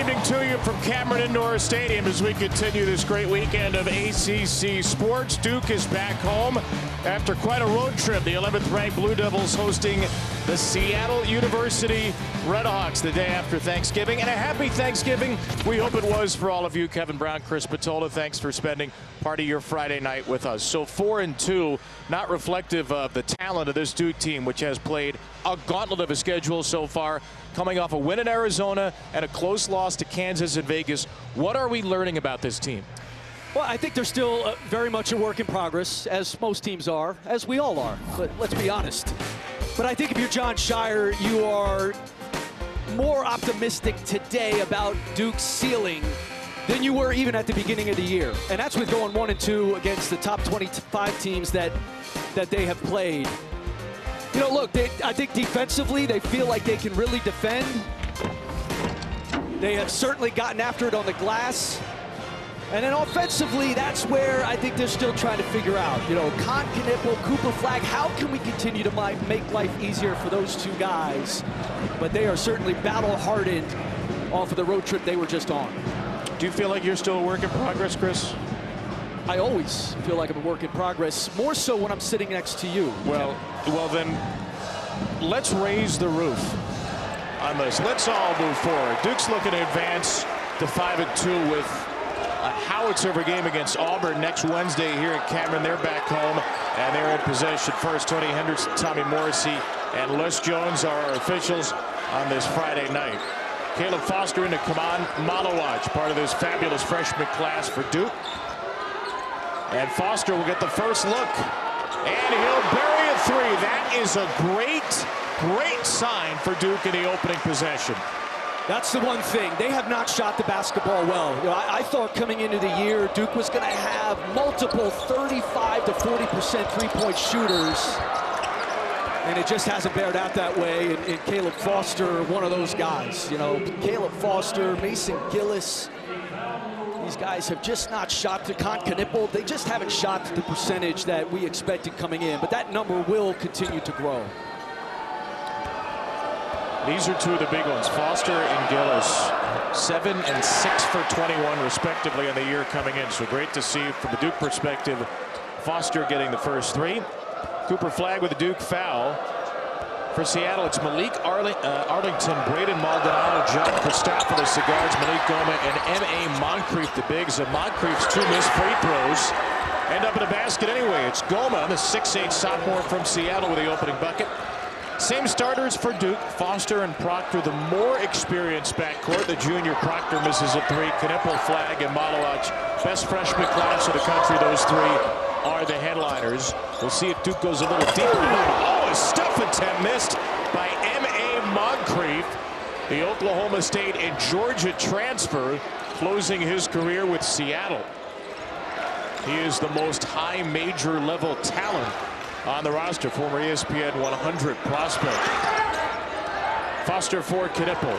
evening to you from Cameron Indoor Stadium as we continue this great weekend of ACC sports. Duke is back home after quite a road trip. The 11th-ranked Blue Devils hosting the Seattle University Redhawks the day after Thanksgiving. And a happy Thanksgiving. We hope it was for all of you. Kevin Brown, Chris Patola, thanks for spending part of your Friday night with us. So 4-2, not reflective of the talent of this Duke team, which has played a gauntlet of a schedule so far, coming off a win in Arizona and a close loss to Kansas and Vegas. What are we learning about this team? Well, I think they're still very much a work in progress, as most teams are, as we all are. But let's be honest. But I think if you're John Shire, you are more optimistic today about Duke's ceiling than you were even at the beginning of the year. And that's with going 1-2 against the top 25 teams that they have played. You know, look, I think defensively they feel like they can really defend. They have certainly gotten after it on the glass. And then offensively, that's where I think they're still trying to figure out. You know, Knippel, Cooper Flag, how can we continue to make life easier for those two guys? But they are certainly battle-hardened off of the road trip they were just on. Do you feel like you're still a work in progress, Chris? I always feel like I'm a work in progress, more so when I'm sitting next to you. Well then, let's raise the roof on this. Let's all move forward. Duke's looking to advance to 5-2 with a howitzer of a game against Auburn next Wednesday here at Cameron. They're back home, and they're in possession first. Tony Henderson, Tommy Morrissey, and Les Jones are our officials on this Friday night. Caleb Foster into Kaman Malawaj, part of this fabulous freshman class for Duke. And Foster will get the first look, and he'll bury a three. That is a great sign for Duke in the opening possession. That's the one thing. They have not shot the basketball well. You know, I thought coming into the year, Duke was going to have multiple 35 to 40% three-point shooters. And it just hasn't bared out that way. And Caleb Foster, one of those guys. You know, Caleb Foster, Mason Gillis. These guys have just not shot to Knippel. They just haven't shot to the percentage that we expected coming in. But that number will continue to grow. These are two of the big ones, Foster and Gillis, 7 and 6 for 21 respectively in the year coming in. So great to see from the Duke perspective, Foster getting the first three. Cooper Flag with a Duke foul. For Seattle, it's Malik Arlington, Braden Maldonado, John Christopoulos, the guards, Malik Goma, and M.A. Moncrief, the bigs. And Moncrief's two missed free throws end up in a basket anyway. It's Goma, the 6'8" sophomore from Seattle, with the opening bucket. Same starters for Duke, Foster and Proctor, the more experienced backcourt. The junior Proctor misses a three. Knippel, Flag, and Malawaj, best freshman class of the country. Those three are the headliners. We'll see if Duke goes a little deeper. Oh, a stuff attempt missed by M.A. Moncrief, the Oklahoma State and Georgia transfer, closing his career with Seattle. He is the most high major level talent on the roster, former ESPN 100 prospect. Foster for Knippel.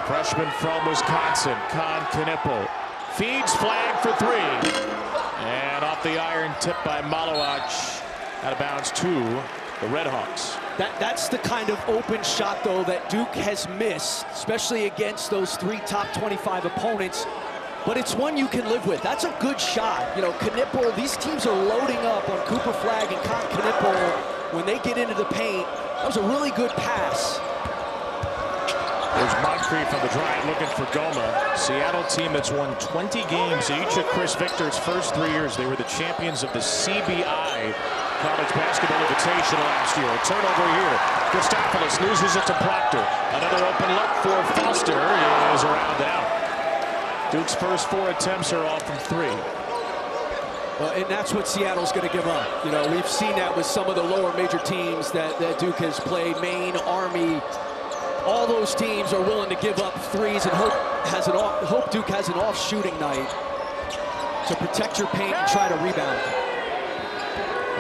Freshman from Wisconsin, Knippel. Feeds, Flag for three. And off the iron, tipped by Malawaj, out of bounds to the Redhawks. That's the kind of open shot, though, that Duke has missed, especially against those three top 25 opponents. But it's one you can live with. That's a good shot. You know, Knippel, these teams are loading up on Cooper Flag and Knippel when they get into the paint. That was a really good pass. There's Moncrief on the drive looking for Goma. Seattle team that's won 20 games each of Chris Victor's first 3 years. They were the champions of the CBI College Basketball Invitational last year. A turnover here. Christopoulos loses it to Proctor. Another open look for Foster is around and out. Duke's first 4 attempts are all from three. Well, and that's what Seattle's going to give up. You know, we've seen that with some of the lower major teams that Duke has played. Maine, Army, all those teams are willing to give up threes and hope Duke has an off shooting night to protect your paint and try to rebound.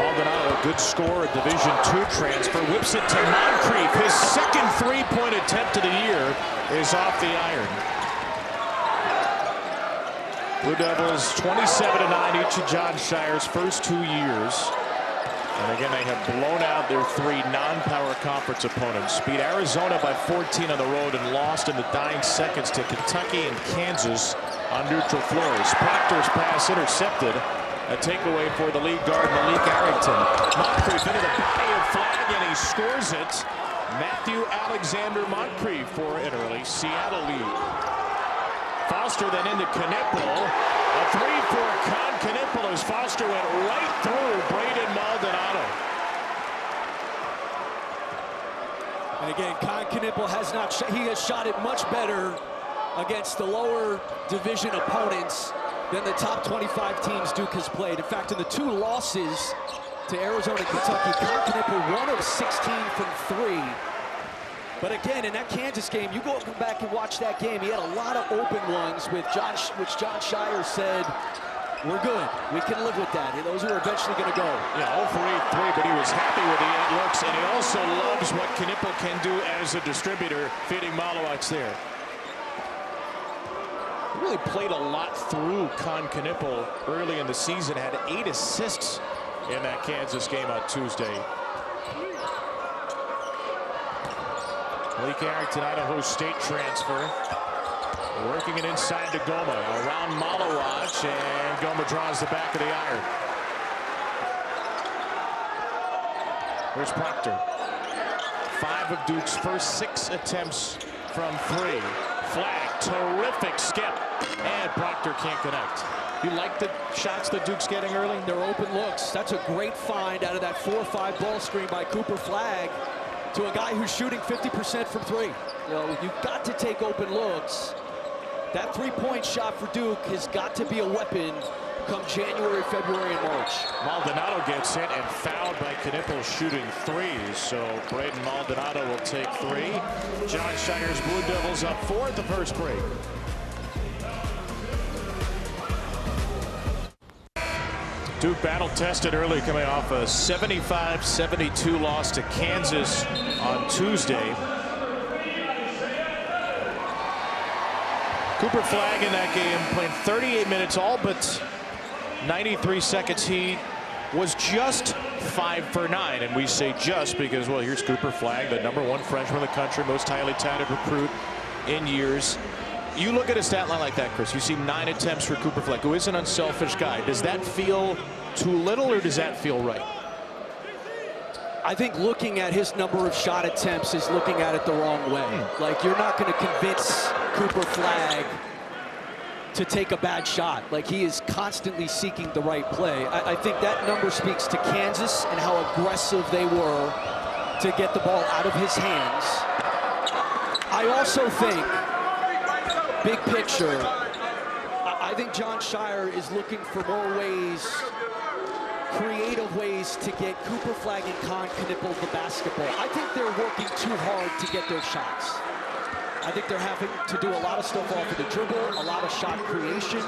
Maldonado, good score, a Division II transfer, whips it to Moncrief. His second three-point attempt of the year is off the iron. Blue Devils 27-9 each of John Shire's first 2 years. And again, they have blown out their 3 non-power conference opponents. Beat Arizona by 14 on the road and lost in the dying seconds to Kentucky and Kansas on neutral floors. Proctor's pass intercepted. A takeaway for the lead guard, Malik Arrington. Moncrief into the body of Flag, and he scores it. Matthew Alexander Moncrief for an early Seattle lead. Foster then into Knippel. A 3 for Con Knippel as Foster went right through Braden Maldonado. And again, Con Knippel has not he has shot it much better against the lower division opponents than the top 25 teams Duke has played. In fact, in the 2 losses to Arizona and Kentucky, Con Knippel 1 of 16 from 3. But again, in that Kansas game, you go back and watch that game, he had a lot of open ones with which John Shire said, we're good. We can live with that. Those were eventually going to go. Yeah, 0 for 8-3, but he was happy with the 8 looks, and he also loves what Knippel can do as a distributor, feeding Malowicz there. He really played a lot through Con Knippel early in the season, had 8 assists in that Kansas game on Tuesday. Malik Arrington, Idaho State transfer. Working it inside to Goma. Around Malowicz, and Goma draws the back of the iron. Here's Proctor. 5 of Duke's first 6 attempts from 3. Flag, terrific skip, and Proctor can't connect. You like the shots that Duke's getting early? They're open looks. That's a great find out of that 4-5 ball screen by Cooper Flag to a guy who's shooting 50% from 3. You know, you've got to take open looks. That 3-point shot for Duke has got to be a weapon come January, February, and March. Maldonado gets hit and fouled by Knippel shooting 3s. So Braden Maldonado will take 3. John Shire's Blue Devils up 4 at the first break. Duke battle tested early, coming off a 75-72 loss to Kansas on Tuesday. Cooper Flag in that game playing 38 minutes, all but 93 seconds. He was just 5 for 9, and we say just because, well, here's Cooper Flag, the #1 freshman in the country, most highly touted recruit in years. You look at a stat line like that, Chris, you see 9 attempts for Cooper Flag, who is an unselfish guy. Does that feel too little, or does that feel right? I think looking at his number of shot attempts is looking at it the wrong way. Like, you're not going to convince Cooper Flag to take a bad shot. Like, he is constantly seeking the right play. I think that number speaks to Kansas and how aggressive they were to get the ball out of his hands. I also think, big picture, I think John Shire is looking for more ways, creative ways to get Cooper Flag and Con Knippel the basketball. I think they're working too hard to get their shots. I think they're having to do a lot of stuff off of the dribble, a lot of shot creation.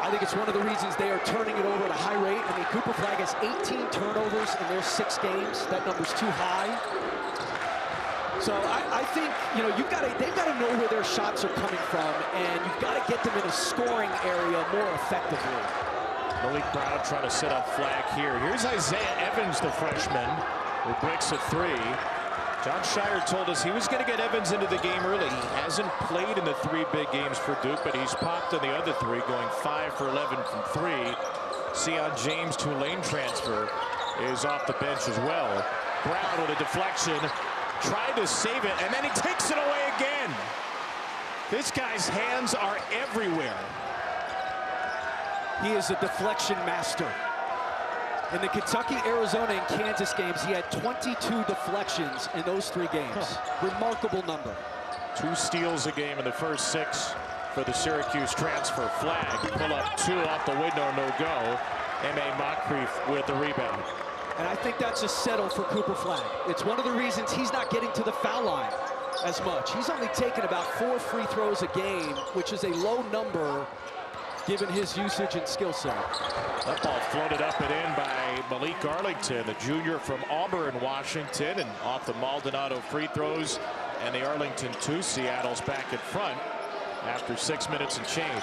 I think it's one of the reasons they are turning it over at a high rate. I mean, Cooper Flag has 18 turnovers in their 6 games. That number's too high. So I think, you know, they've got to know where their shots are coming from, and you've got to get them in a scoring area more effectively. Malik Brown trying to set up Flag here. Here's Isaiah Evans, the freshman, who breaks a 3. John Shire told us he was going to get Evans into the game early. He hasn't played in the 3 big games for Duke, but he's popped in the other 3, going 5 for 11 from 3. Sion James, Tulane transfer, is off the bench as well. Brown with a deflection, tried to save it, and then he takes it away again. This guy's hands are everywhere. He is a deflection master. In the Kentucky, Arizona, and Kansas games, he had 22 deflections in those 3 games. Remarkable number. 2 steals a game in the first 6 for the Syracuse transfer. Flag, pull up 2 off the window, no go. M.A. Moncrief with the rebound. And I think that's a settle for Cooper Flag. It's one of the reasons he's not getting to the foul line as much. He's only taken about 4 free throws a game, which is a low number given his usage and skill set. That ball floated up and in by Malik Arlington, the junior from Auburn, Washington, and off the Maldonado free throws and the Arlington 2. Seattle's back in front after 6 minutes and change.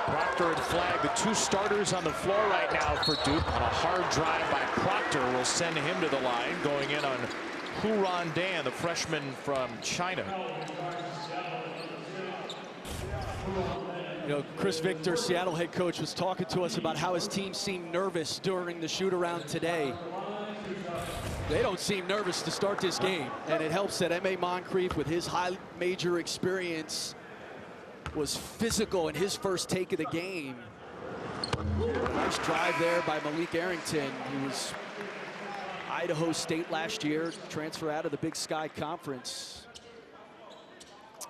Proctor and Flagg, the two starters on the floor right now for Duke. On a hard drive by Proctor will send him to the line, going in on Huron Dan, the freshman from China. You know, Chris Victor, Seattle head coach, was talking to us about how his team seemed nervous during the shoot-around today. They don't seem nervous to start this game, and it helps that M.A. Moncrief, with his high major experience, was physical in his first take of the game. Nice drive there by Malik Arrington, who was Idaho State last year, transfer out of the Big Sky Conference.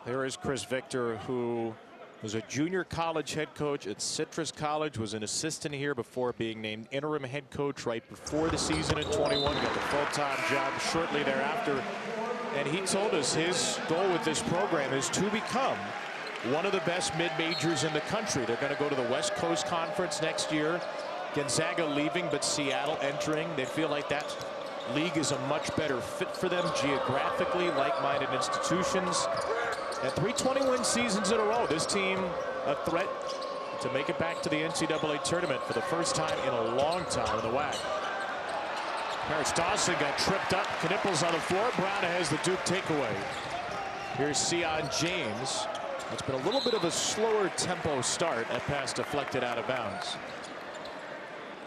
There is Chris Victor, who was a junior college head coach at Citrus College, was an assistant here before being named interim head coach right before the season in 21, got the full-time job shortly thereafter. And he told us his goal with this program is to become one of the best mid-majors in the country. They're going to go to the West Coast Conference next year. Gonzaga leaving, but Seattle entering. They feel like that league is a much better fit for them geographically, like-minded institutions. And 321 seasons in a row, this team a threat to make it back to the NCAA tournament for the first time in a long time in the WAC. Paris Dawson got tripped up. Knippel's on the floor. Brown has the Duke takeaway. Here's Sion James. It's been a little bit of a slower tempo start. That pass deflected out of bounds.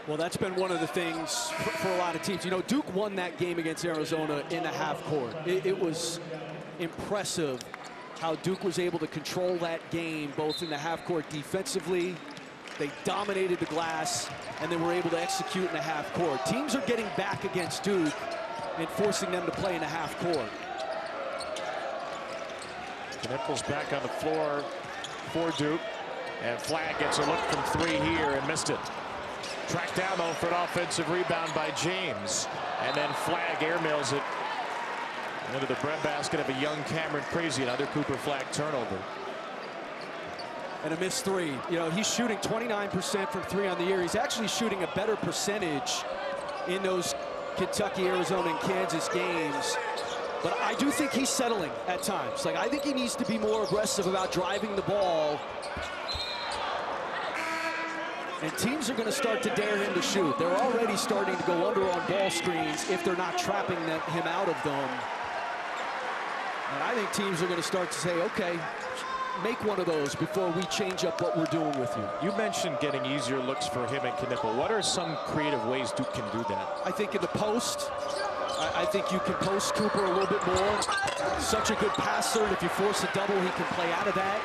Well, that's been one of the things for a lot of teams. You know, Duke won that game against Arizona in the half court. It was impressive how Duke was able to control that game, both in the half court defensively. They dominated the glass, and they were able to execute in the half court. Teams are getting back against Duke and forcing them to play in the half court. Knippel's back on the floor for Duke, and Flagg gets a look from three here and missed it. Tracked down though for an offensive rebound by James, and then Flagg airmails it into the breadbasket of a young Cameron Crazy. Another Cooper Flagg turnover. And a missed three. You know, he's shooting 29% from three on the year. He's actually shooting a better percentage in those Kentucky, Arizona, and Kansas games. But I do think he's settling at times. Like, I think he needs to be more aggressive about driving the ball. And teams are going to start to dare him to shoot. They're already starting to go under on ball screens if they're not trapping him out of them. And I think teams are going to start to say, okay, make one of those before we change up what we're doing with you. You mentioned getting easier looks for him and Knippel. What are some creative ways Duke can do that? I think in the post, I think you can post Cooper a little bit more. Such a good passer, and if you force a double, he can play out of that.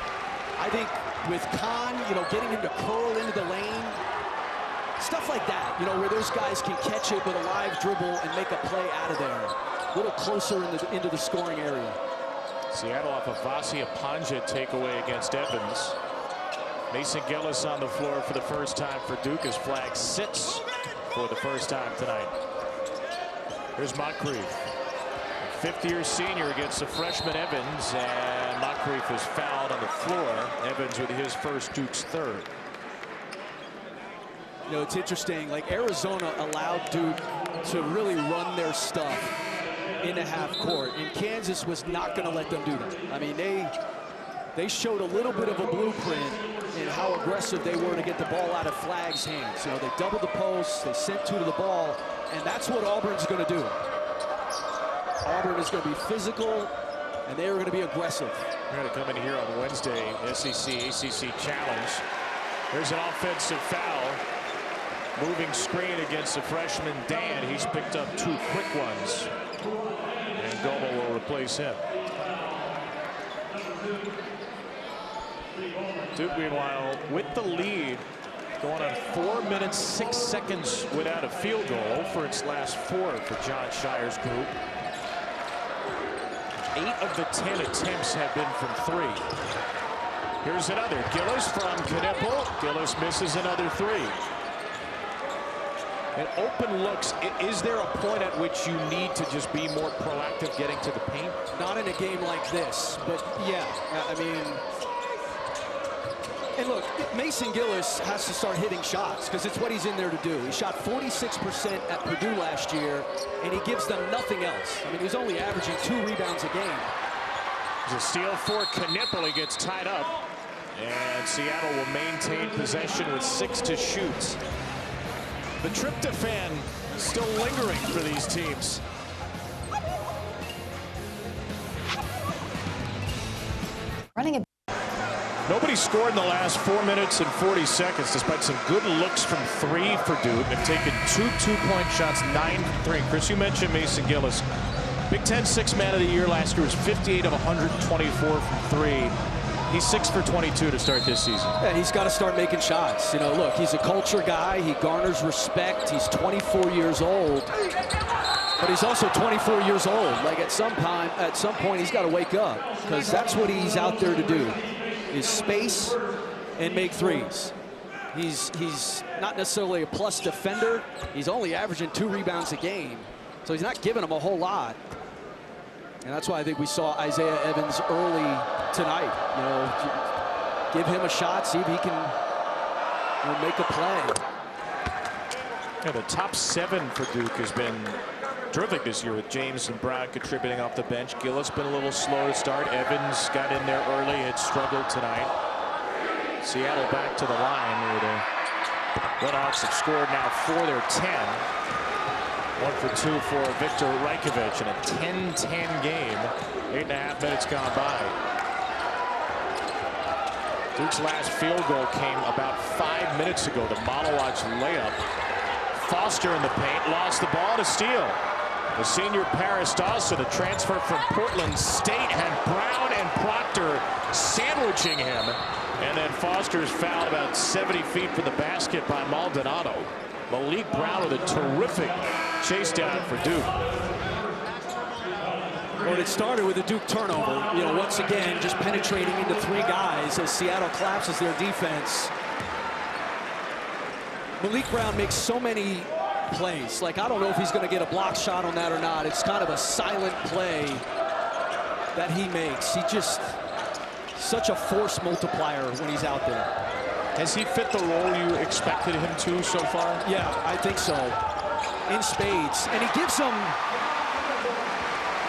I think with Kahn, you know, getting him to curl into the lane, stuff like that, you know, where those guys can catch it with a live dribble and make a play out of there. A little closer into the scoring area. Seattle off a Vasia Panja takeaway against Evans. Mason Gillis on the floor for the first time for Duke as Flagg sits for the first time tonight. Here's Moncrief, fifth-year senior against the freshman Evans, and Moncrief is fouled on the floor. Evans with his first, Duke's third. You know, it's interesting, like Arizona allowed Duke to really run their stuff in the half court, and Kansas was not going to let them do that. I mean, they showed a little bit of a blueprint in how aggressive they were to get the ball out of Flagg's hands. You know, they doubled the post, they sent two to the ball, and that's what Auburn's going to do. Auburn is going to be physical, and they are going to be aggressive. They're going to come in here on Wednesday, SEC-ACC challenge. There's an offensive foul. Moving screen against the freshman Dan. He's picked up two quick ones. And Goma will replace him. Duke, meanwhile, with the lead, going on 4 minutes, 6 seconds without a field goal for its last four for John Shire's group. 8 of the 10 attempts have been from three. Here's another. Gillis from Knippel. Gillis misses another three. And open looks, is there a point at which you need to just be more proactive getting to the paint? Not in a game like this, but yeah, I mean, and look, Mason Gillis has to start hitting shots because it's what he's in there to do. He shot 46% at Purdue last year, and he gives them nothing else. I mean, he's only averaging 2 rebounds a game. There's a steal for Knippel. He gets tied up. And Seattle will maintain possession with 6 to shoot. The tryptophan still lingering for these teams. Running a Nobody scored in the last 4 minutes and 40 seconds, despite some good looks from 3 for Duke. They've taken 2 two-point shots, 9 from 3. Chris, you mentioned Mason Gillis. Big Ten Sixth Man of the Year last year was 58 of 124 from 3. He's 6 for 22 to start this season. Yeah, he's got to start making shots. You know, look, he's a culture guy. He garners respect. He's 24 years old. But he's also 24 years old. Like at some point, he's got to wake up, because that's what he's out there to do, is space and make threes. He's not necessarily a plus defender. He's only averaging 2 rebounds a game. So he's not giving them a whole lot. And that's why I think we saw Isaiah Evans early tonight. You know, give him a shot, see if he can, you know, make a play. Yeah, the top 7 for Duke has been terrific this year, with James and Brown contributing off the bench. Gillis been a little slow to start. Evans got in there early, had struggled tonight. Seattle back to the line, where the Redhawks have scored now 4 of their 10. 1 for 2 for Victor Rajkovic in a 10-10 game. 8.5 minutes gone by. Duke's last field goal came about 5 minutes ago. The Malawacz layup. Foster in the paint, lost the ball to steal. The senior Paris Dawson, a transfer from Portland State, had Brown and Proctor sandwiching him. And then Foster's fouled about 70 feet from the basket by Maldonado. Malik Brown with a terrific chase down for Duke. Well, it started with a Duke turnover. You know, once again, just penetrating into 3 guys as Seattle collapses their defense. Malik Brown makes so many plays. Like, I don't know if he's going to get a block shot on that or not. It's kind of a silent play that he makes. He just, such a force multiplier when he's out there. Has he fit the role you expected him to so far? Yeah, I think so. In spades. And he gives them,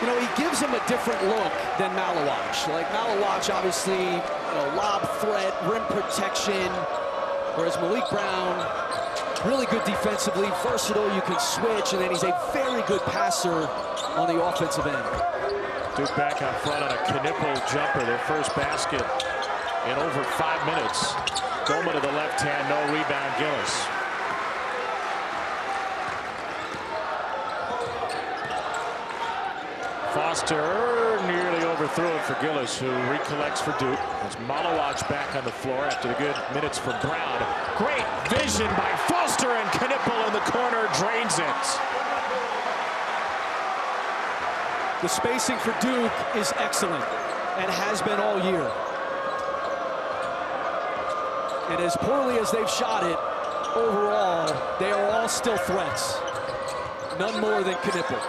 you know, he gives them a different look than Malawacz. Like, Malawacz, obviously, you know, lob threat, rim protection. Whereas Malik Brown, really good defensively, versatile, you can switch, and then he's a very good passer on the offensive end. Duke back out front on a Knipple jumper, their first basket in over 5 minutes. Goma to the left hand, no rebound, Gillis. Foster nearly overthrew it for Gillis, who recollects for Duke. As Malawacz back on the floor after the good minutes for Brown. Great vision by Foster, and Knipple in the corner drains it. The spacing for Duke is excellent and has been all year. And as poorly as they've shot it, overall, they are all still threats. None more than Knipple.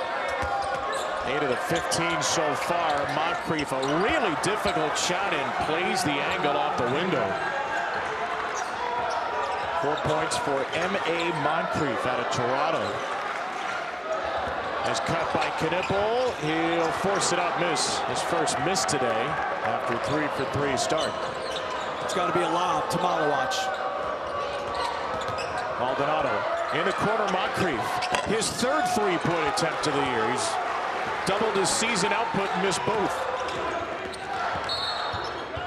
8 of the 15 so far. Moncrief, a really difficult shot, and plays the angle off the window. 4 points for M.A. Moncrief out of Toronto. As cut by Knipple, he'll force it up, miss. His first miss today after 3 for 3 start. It's got to be a lob to Malawacz. Maldonado in the corner, Moncrief. His 3rd 3-point attempt of the year. He's doubled his season output and missed both.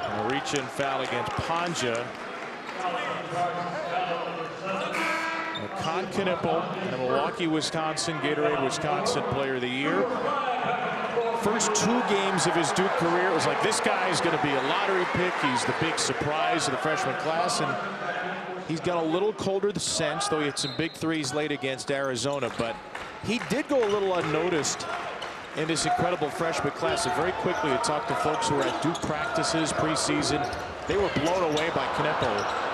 And a reach-in foul against Panja. Con Knipple, and a Milwaukee, Wisconsin, Gatorade, Wisconsin Player of the Year. First 2 games of his Duke career, it was like, this guy is going to be a lottery pick. He's the big surprise of the freshman class, and he's got a little colder since, though he had some big threes late against Arizona. But he did go a little unnoticed in this incredible freshman class. And very quickly, I talked to folks who were at Duke practices preseason. They were blown away by Knipple.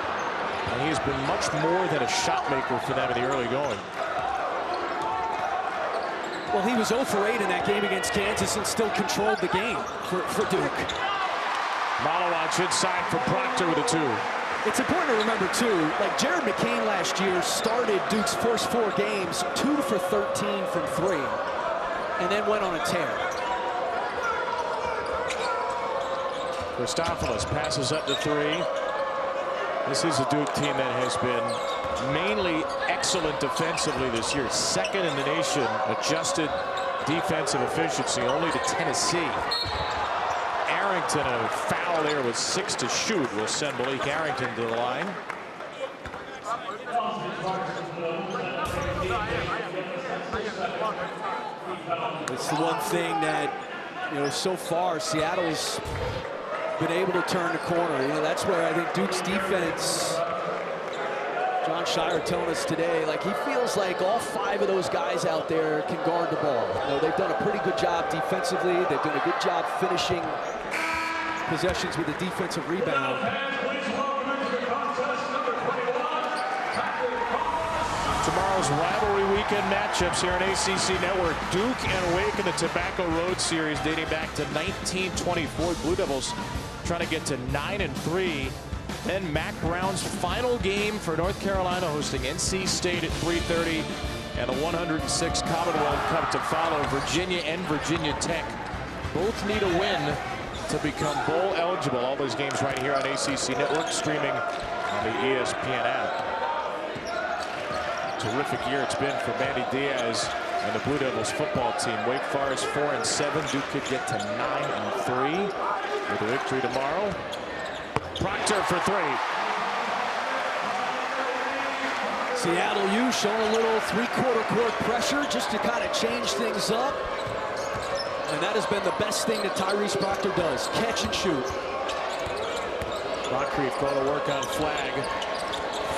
And he has been much more than a shot maker for them in the early going. Well, he was 0 for 8 in that game against Kansas and still controlled the game for Duke. Malawacz inside for Proctor with a 2. It's important to remember, too, like Jared McCain last year started Duke's first 4 games 2 for 13 from 3, and then went on a tear. Christopoulos passes up to 3. This is a Duke team that has been mainly excellent defensively this year. Second in the nation adjusted defensive efficiency, only to Tennessee. Arrington, a foul there with 6 to shoot, will send Malik Arrington to the line. It's the one thing that, so far Seattle's been able to turn the corner. That's where I think Duke's defense, John Shire telling us today, like he feels like all 5 of those guys out there can guard the ball. They've done a pretty good job defensively. They've done a good job finishing possessions with a defensive rebound. Tomorrow's rivalry weekend matchups here on ACC Network. Duke and Wake in the Tobacco Road Series dating back to 1924. Blue Devils trying to get to 9-3. Then Mac Brown's final game for North Carolina hosting NC State at 3:30. And the 106 Commonwealth Cup to follow. Virginia and Virginia Tech both need a win to become bowl eligible. All those games right here on ACC Network, streaming on the ESPN app. Terrific year it's been for Manny Diaz and the Blue Devils football team. Wake Forest 4-7. Duke could get to 9-3 with a victory tomorrow. Proctor for 3. Seattle U showing a little 3/4 court pressure just to kind of change things up. And that has been the best thing that Tyrese Proctor does, catch and shoot. Moncrief going to work on Flag.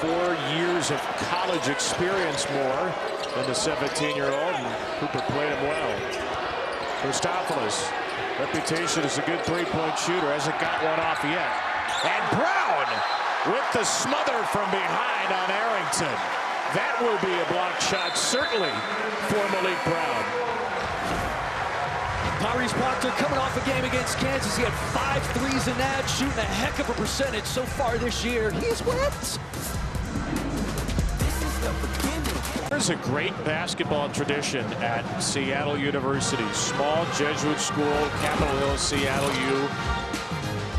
4 years of college experience more than the 17-year-old, and Cooper played him well. Christopoulos, reputation as a good 3-point shooter, hasn't got one off yet. And Brown with the smother from behind on Arrington. That will be a block shot, certainly, for Malik Brown. Tyrese Proctor coming off a game against Kansas. He had 5 threes in that, shooting a heck of a percentage so far this year. He's wet. There's a great basketball tradition at Seattle University. Small Jesuit school, Capitol Hill, Seattle U.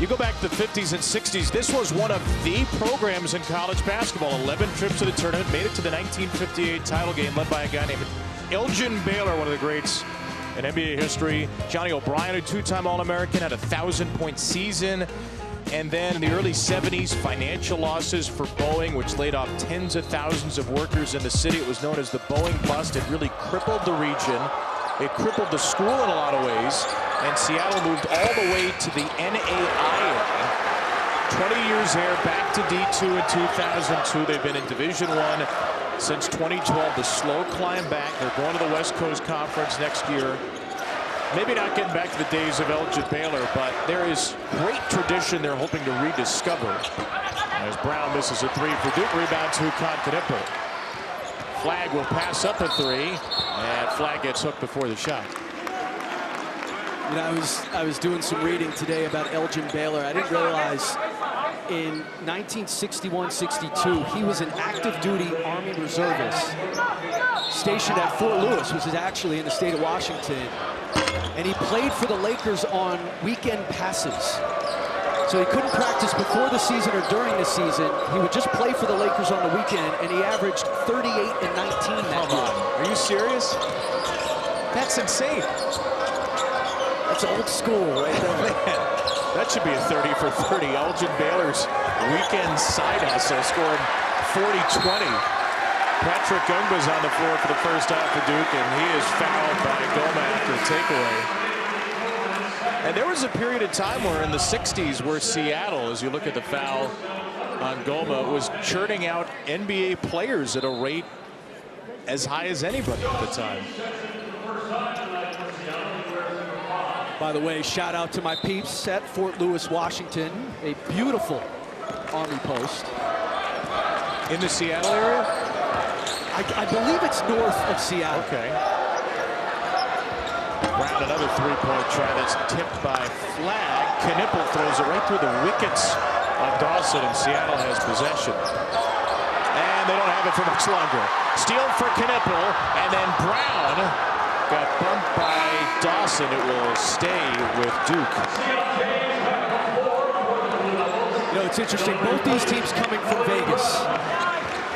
You go back to the 50s and 60s, this was one of the programs in college basketball. 11 trips to the tournament, made it to the 1958 title game, led by a guy named Elgin Baylor, one of the greats in NBA history. Johnny O'Brien, a 2-time All-American, had a 1,000-point season. And then in the early 70s, financial losses for Boeing, which laid off tens of thousands of workers in the city. It was known as the Boeing bust. It really crippled the region. It crippled the school in a lot of ways. And Seattle moved all the way to the NAIA. 20 years there, back to D2 in 2002. They've been in Division I since 2012. The slow climb back. They're going to the West Coast Conference next year. Maybe not getting back to the days of Elgin Baylor, but there is great tradition they're hoping to rediscover. As Brown misses a 3 for Duke, rebound to Knippel. Flag will pass up a 3, and Flag gets hooked before the shot. I was doing some reading today about Elgin Baylor. I didn't realize in 1961-62 he was an active duty Army reservist stationed at Fort Lewis, which is actually in the state of Washington. And he played for the Lakers on weekend passes. So he couldn't practice before the season or during the season. He would just play for the Lakers on the weekend, and he averaged 38 and 19 that year. Are you serious? That's insane. That's old school right there. Man, that should be a 30 for 30. Elgin Baylor's weekend side hustle, scoring 40-20. Patrick Gungba's on the floor for the first half for Duke, and he is fouled by Goma after a takeaway. And there was a period of time where in the 60s where Seattle, as you look at the foul on Goma, was churning out NBA players at a rate as high as anybody at the time. By the way, shout out to my peeps at Fort Lewis, Washington. A beautiful Army post. In the Seattle area? I believe it's north of Seattle. Okay. Brown, another 3-point try that's tipped by Flag. Knippel throws it right through the wickets of Dawson, and Seattle has possession. And they don't have it for much longer. Steal for Knippel, and then Brown got bumped by Dawson. It will stay with Duke. You know, it's interesting. Both these teams coming from Vegas.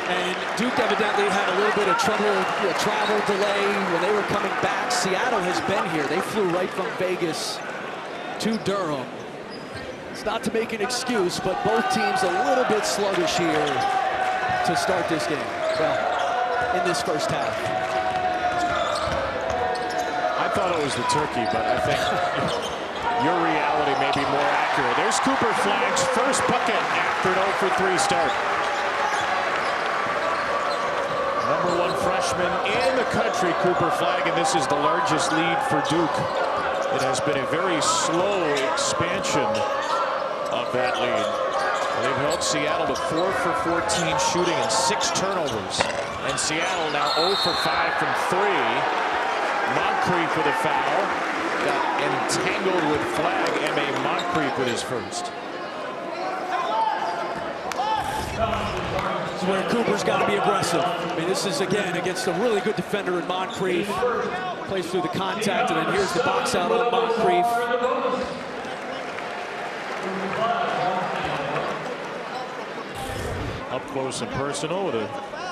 And Duke evidently had a little bit of trouble, travel delay when they were coming back. Seattle has been here. They flew right from Vegas to Durham. It's not to make an excuse, but both teams a little bit sluggish here to start this game. Well, in this first half. I thought it was the turkey, but I think your reality may be more accurate. There's Cooper Flagg's first bucket after an 0 for 3 start. #1 freshman in the country, Cooper Flagg, and this is the largest lead for Duke. It has been a very slow expansion of that lead. They've held Seattle to 4 for 14 shooting and 6 turnovers. And Seattle now 0 for 5 from 3. Moncrief with a foul. Got entangled with Flagg. M.A. Moncrief with his first. This is where Cooper's got to be aggressive. I mean, this is, again, against a really good defender in Moncrief. Plays through the contact, and then here's the box out on Moncrief. Up close and personal with a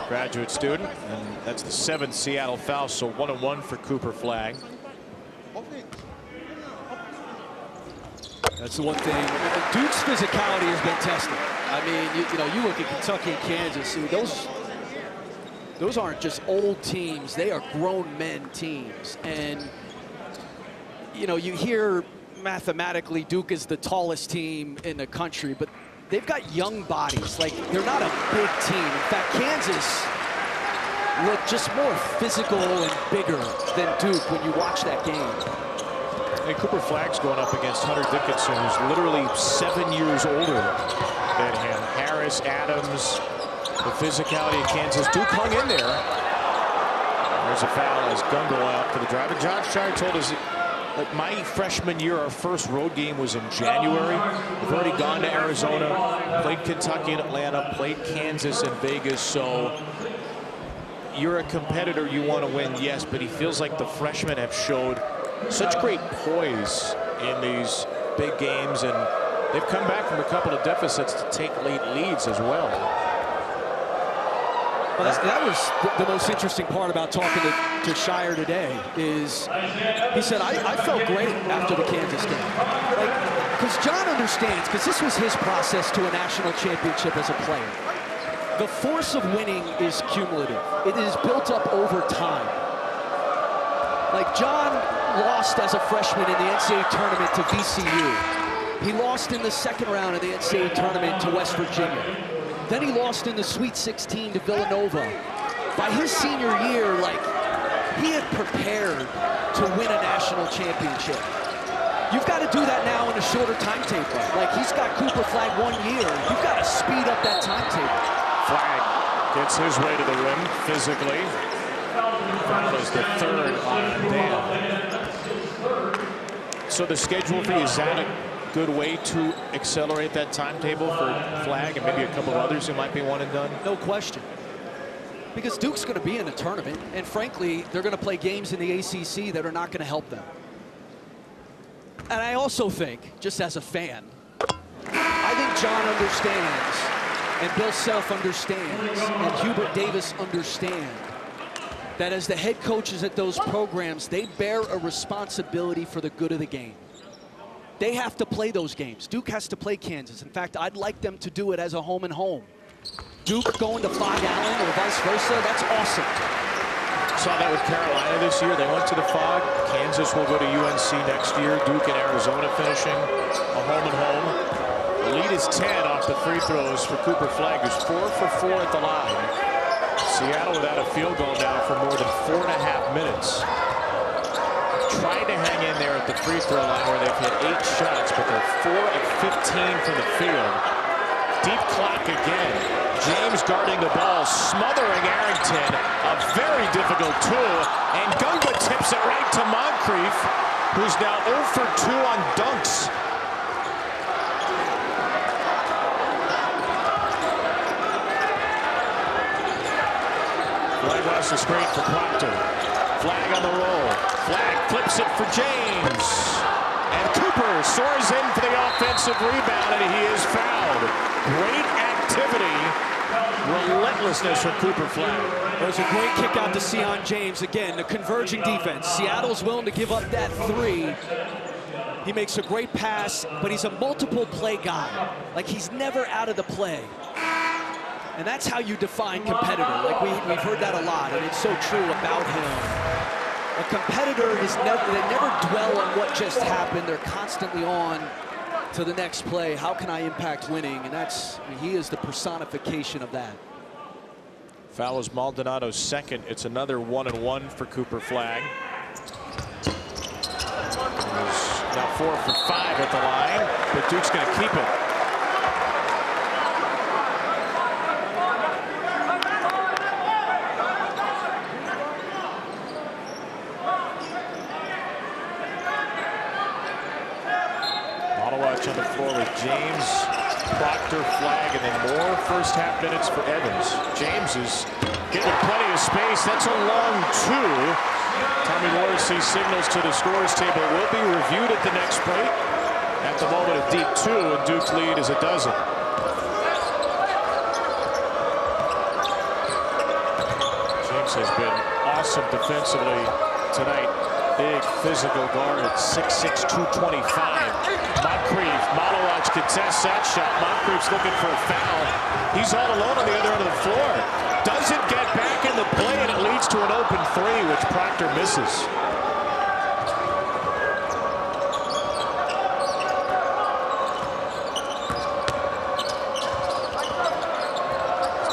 graduate student, and that's the 7th Seattle foul, so 1-1 for Cooper Flagg. That's the one thing. Duke's physicality has been tested. I mean, you know, you look at Kentucky and Kansas, and those aren't just old teams. They are grown men teams. And, you know, you hear mathematically Duke is the tallest team in the country, but they've got young bodies. Like, they're not a big team. In fact, Kansas looked just more physical and bigger than Duke when you watch that game. And Cooper Flagg's going up against Hunter Dickinson, who's literally 7 years older than him. Harris, Adams, the physicality of Kansas. Duke hung in there. There's a foul as Gungo out for the drive. And John Shire told us that my freshman year, our first road game was in January. We've already gone to Arizona, played Kentucky and Atlanta, played Kansas and Vegas. So you're a competitor, you want to win, yes, but he feels like the freshmen have showed such great poise in these big games, and they've come back from a couple of deficits to take late leads as well. Well, that was the most interesting part about talking to Shire today is he said, I felt great after the Kansas game. Like, because John understands, because this was his process to a national championship as a player. The force of winning is cumulative. It is built up over time. Like, John lost as a freshman in the NCAA tournament to VCU. He lost in the second round of the NCAA tournament to West Virginia. Then he lost in the Sweet 16 to Villanova. By his senior year, like, he had prepared to win a national championship. You've got to do that now in a shorter timetable. Like, he's got Cooper Flagg 1 year. You've got to speed up that timetable. Flagg gets his way to the rim physically. That was the 3rd on Dan. So the schedule for you, is that a good way to accelerate that timetable for Flagg and maybe a couple of others who might be one and done? No question. Because Duke's going to be in the tournament, and frankly, they're going to play games in the ACC that are not going to help them. And I also think, just as a fan, I think John understands, and Bill Self understands, and Hubert Davis understand that as the head coaches at those programs, they bear a responsibility for the good of the game. They have to play those games. Duke has to play Kansas. In fact, I'd like them to do it as a home and home. Duke going to Fog Allen or vice versa, that's awesome. Saw that with Carolina this year. They went to the Fog. Kansas will go to UNC next year. Duke and Arizona finishing a home and home. The lead is 10 off the free throws for Cooper Flagg, who's 4 for 4 at the line. Seattle without a field goal now for more than 4.5 minutes. Trying to hang in there at the free throw line where they've hit 8 shots, but they're 4 of 15 from the field. Deep clock again. James guarding the ball, smothering Arrington. A very difficult tool, and Gunga tips it right to Moncrief, who's now 0 for 2 on dunks. Flagg lost the screen for Proctor. Flagg on the roll. Flagg flips it for James. And Cooper soars in for the offensive rebound, and he is fouled. Great activity. Relentlessness from Cooper Flag. There's a great kick out to Seatle James. Again, the converging defense. Seattle's willing to give up that three. He makes a great pass, but he's a multiple play guy. Like, he's never out of the play. And that's how you define competitor. Like, we've heard that a lot, and it's so true about him. A competitor is they never dwell on what just happened. They're constantly on to the next play. How can I impact winning? And he is the personification of that. Foul is Maldonado's second. It's another 1-and-1 for Cooper Flag. He's now 4 for 5 at the line, but Duke's going to keep it. Malowacz on the floor with James, Proctor, Flag, and then more first half minutes for Evans. James is getting plenty of space. That's a long two. Tommy Morrissey signals to the scorers table. Will be reviewed at the next break. At the moment, a deep two, and Duke's lead is a dozen. James has been awesome defensively tonight. Big physical guard at 6'6", 225. Moncrief, Malowacz contests that shot. Moncrief's looking for a foul. He's all alone on the other end of the floor. Doesn't get back in the play, and it leads to an open three, which Proctor misses.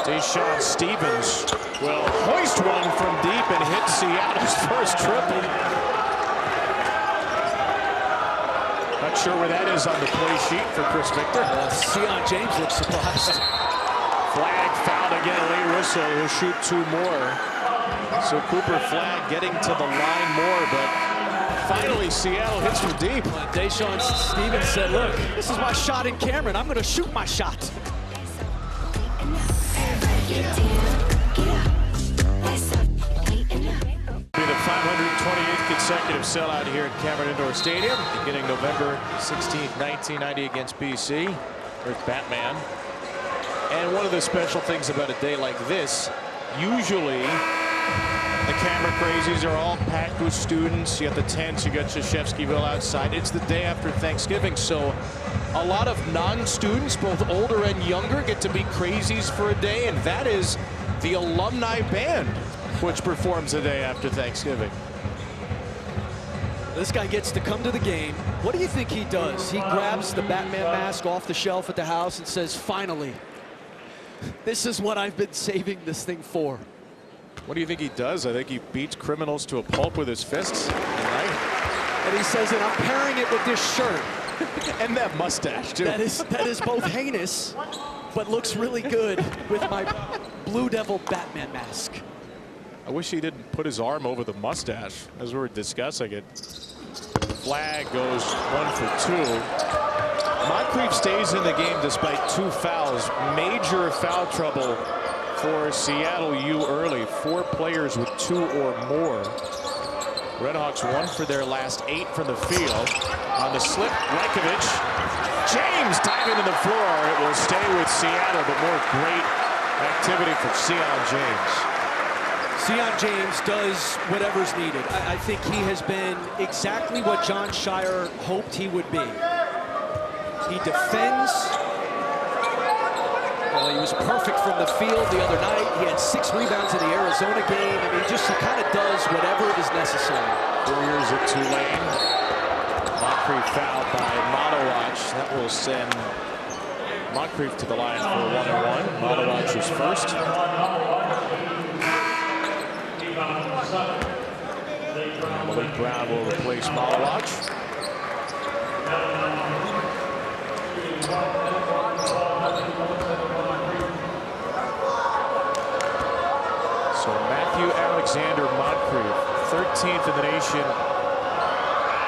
Deshaun Stevens will hoist one from deep and hit Seattle's first triple. Not sure where that is on the play sheet for Chris Victor. Seatle James looks surprised. Flag fouled again. Late whistle. He'll shoot two more. So Cooper Flag getting to the line more, but finally Seattle hits from deep. Deshaun Stevens said, look, this is my shot in Cameron. I'm going to shoot my shot. Be the 528th consecutive sellout here at Cameron Indoor Stadium, beginning November 16th, 1990 against BC. There's Batman. And one of the special things about a day like this, usually the camera crazies are all packed with students. You got the tents, you got Krzyzewskiville outside. It's the day after Thanksgiving, so a lot of non-students, both older and younger, get to be crazies for a day, and that is the alumni band, which performs the day after Thanksgiving. This guy gets to come to the game. What do you think he does? He grabs the Batman mask off the shelf at the house and says, finally, this is what I've been saving this thing for. What do you think he does? I think he beats criminals to a pulp with his fists. Right? And he says, and I'm pairing it with this shirt. And that mustache, too. That is both heinous, but looks really good with my Blue Devil Batman mask. I wish he didn't put his arm over the mustache as we were discussing it. Flag goes 1 for 2. Moncrief stays in the game despite 2 fouls. Major foul trouble for Seatle U early. 4 players with 2 or more. Redhawks 1 for their last 8 from the field. On the slip, Rajkovic. James diving to the floor. It will stay with Seattle, but more great activity from Seatle James. Seatle James does whatever's needed. I think he has been exactly what John Shire hoped he would be. He defends. Well, he was perfect from the field the other night. He had 6 rebounds in the Arizona game. I mean, he kind of does whatever is necessary. 4 years at Tulane. Moncrief fouled by Malowacz. That will send Moncrief to the line for 1-and-1. Malowacz is first. Malik Brown will replace Malowacz. So Matthew Alexander Moncrief, 13th in the nation,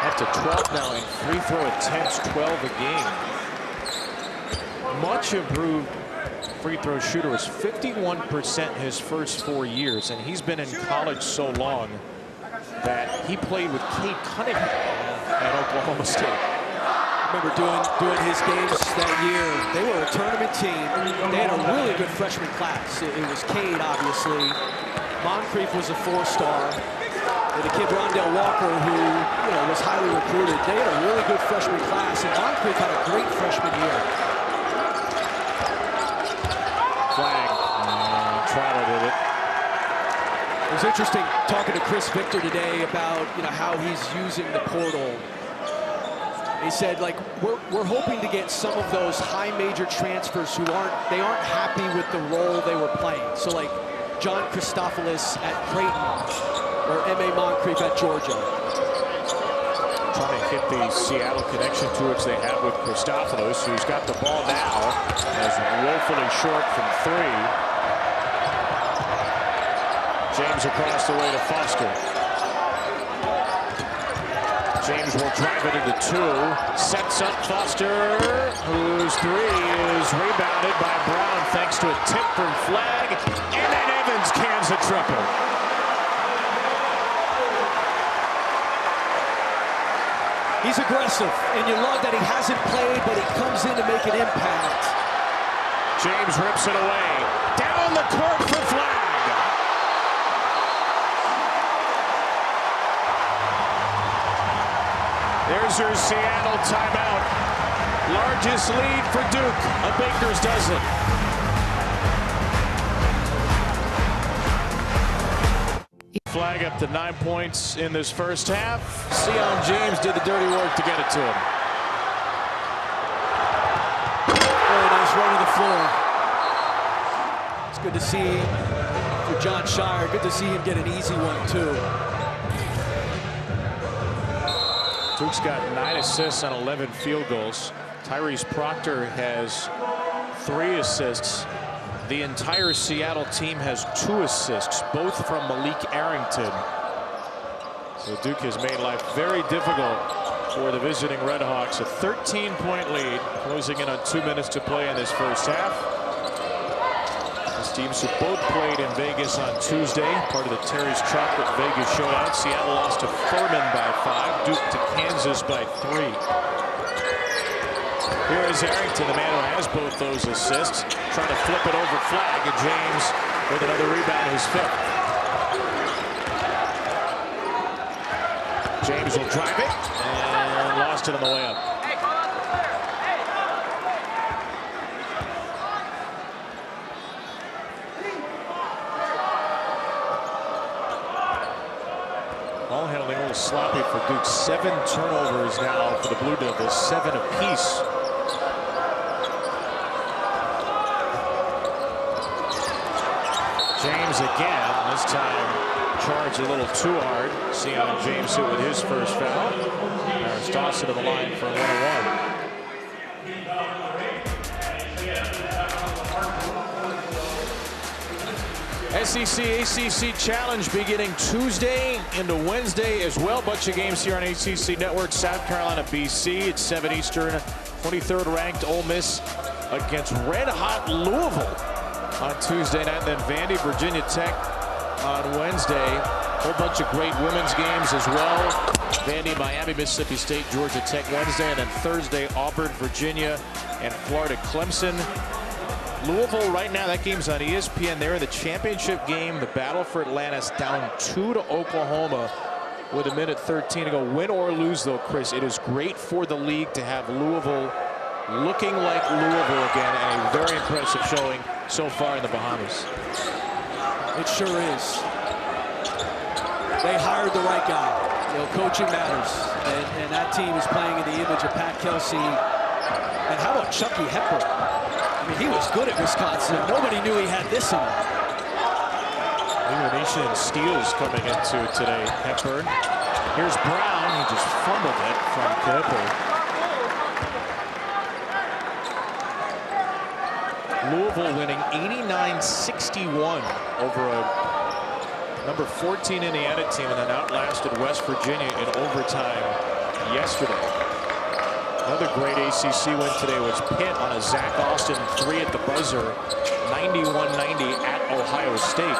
up to 12th now in free throw attempts, 12 a game. Much improved free throw shooter, was 51% his first 4 years, and he's been in college so long. that he played with Cade Cunningham at Oklahoma State. I remember doing his games that year. They were a tournament team. They had a really good freshman class. It was Cade, obviously. Moncrief was a 4-star. And the kid Rondell Walker, who was highly recruited. They had a really good freshman class, and Moncrief had a great freshman year. Flag. Trotter did it. It was interesting talking to Chris Victor today about how he's using the portal. He said, like, we're hoping to get some of those high major transfers who aren't happy with the role they were playing. So like John Christophilus at Creighton or M.A. Moncrief at Georgia. Trying to hit the Seattle connection to which they have with Christophilus, who's got the ball now, as woefully short from 3. James across the way to Foster. James will drive it into 2. Sets up Foster, whose 3 is rebounded by Brown thanks to a tip from Flag. And then Evans cans a triple. He's aggressive, and you love that he hasn't played, but he comes in to make an impact. James rips it away. Down the court for Flag. There's your Seattle timeout. Largest lead for Duke. A baker's dozen. Flag up to 9 points in this first half. Sean James did the dirty work to get it to him. Very nice run to the floor. It's good to see for John Shire. Good to see him get an easy one, too. Duke's got 9 assists on 11 field goals. Tyrese Proctor has 3 assists. The entire Seattle team has 2 assists, both from Malik Arrington. So Duke has made life very difficult for the visiting Redhawks. A 13-point lead, closing in on 2 minutes to play in this first half. These teams who both played in Vegas on Tuesday, part of the Terry's Chocolate Vegas showdown. Seattle lost to Furman by 5, Duke to Kansas by 3. Here is Arrington, the man who has both those assists, trying to flip it over Flag, and James with another rebound, his 5th. James will drive it and lost it on the way up. Ball handling a little sloppy for Duke. 7 turnovers now for the Blue Devils, 7 apiece. James again, this time charged a little too hard. Sean James hit with his first foul. There's Dawson to the line for a 1-1. SEC ACC Challenge beginning Tuesday into Wednesday as well. Bunch of games here on ACC Network. South Carolina, BC. It's 7 Eastern. 23rd ranked Ole Miss against red-hot Louisville on Tuesday night. And then Vandy, Virginia Tech on Wednesday. Whole bunch of great women's games as well. Vandy, Miami, Mississippi State, Georgia Tech Wednesday. And then Thursday, Auburn, Virginia, and Florida, Clemson. Louisville right now, that game's on ESPN. They're in the championship game. The battle for Atlantis, down 2 to Oklahoma with 1:13 to go. Win or lose, though, Chris, it is great for the league to have Louisville looking like Louisville again, and a very impressive showing so far in the Bahamas. It sure is. They hired the right guy. Coaching matters, and that team is playing in the image of Pat Kelsey. And how about Chucky Hepburn? I mean, he was good at Wisconsin. Nobody knew he had this in him. Nation steals coming into today. Hepburn. Here's Brown. He just fumbled it from Hepburn. Louisville winning 89-61 over a number 14 Indiana team, and then outlasted West Virginia in overtime yesterday. Another great ACC win today was Pitt on a Zach Austin 3 at the buzzer, 91-90 at Ohio State.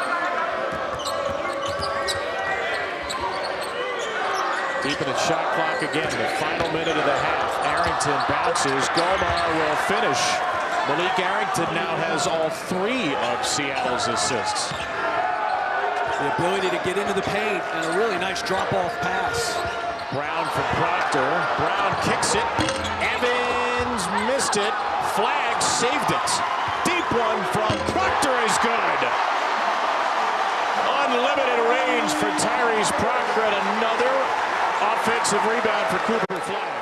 Keeping the shot clock again. The final minute of the half. Arrington bounces. Gomar will finish. Malik Arrington now has all 3 of Seattle's assists. The ability to get into the paint and a really nice drop-off pass. Brown from Proctor. Brown kicks it. Evans missed it. Flag saved it. Deep one from Proctor is good. Unlimited range for Tyrese Proctor, and another offensive rebound for Cooper Flag.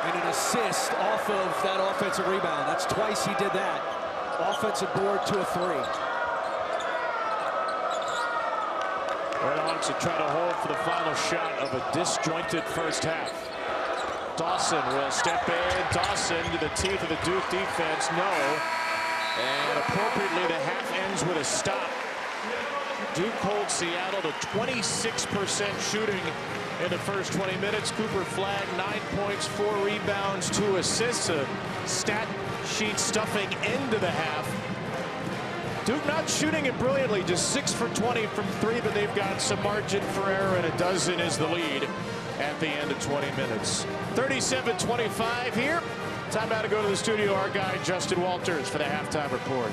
And an assist off of that offensive rebound. That's twice he did that. Offensive board to a 3. Red Hawks are trying to hold for the final shot of a disjointed first half. Dawson will step in. Dawson to the teeth of the Duke defense. No. And appropriately, the half ends with a stop. Duke holds Seattle to 26% shooting in the first 20 minutes. Cooper Flag, 9 points, 4 rebounds, 2 assists. A stat sheet stuffing end of the half. Duke not shooting it brilliantly, just 6 for 20 from 3, but they've got some margin for error, and a dozen is the lead at the end of 20 minutes. 37-25 here. Time now to go to the studio. Our guy, Justin Walters, for the halftime report.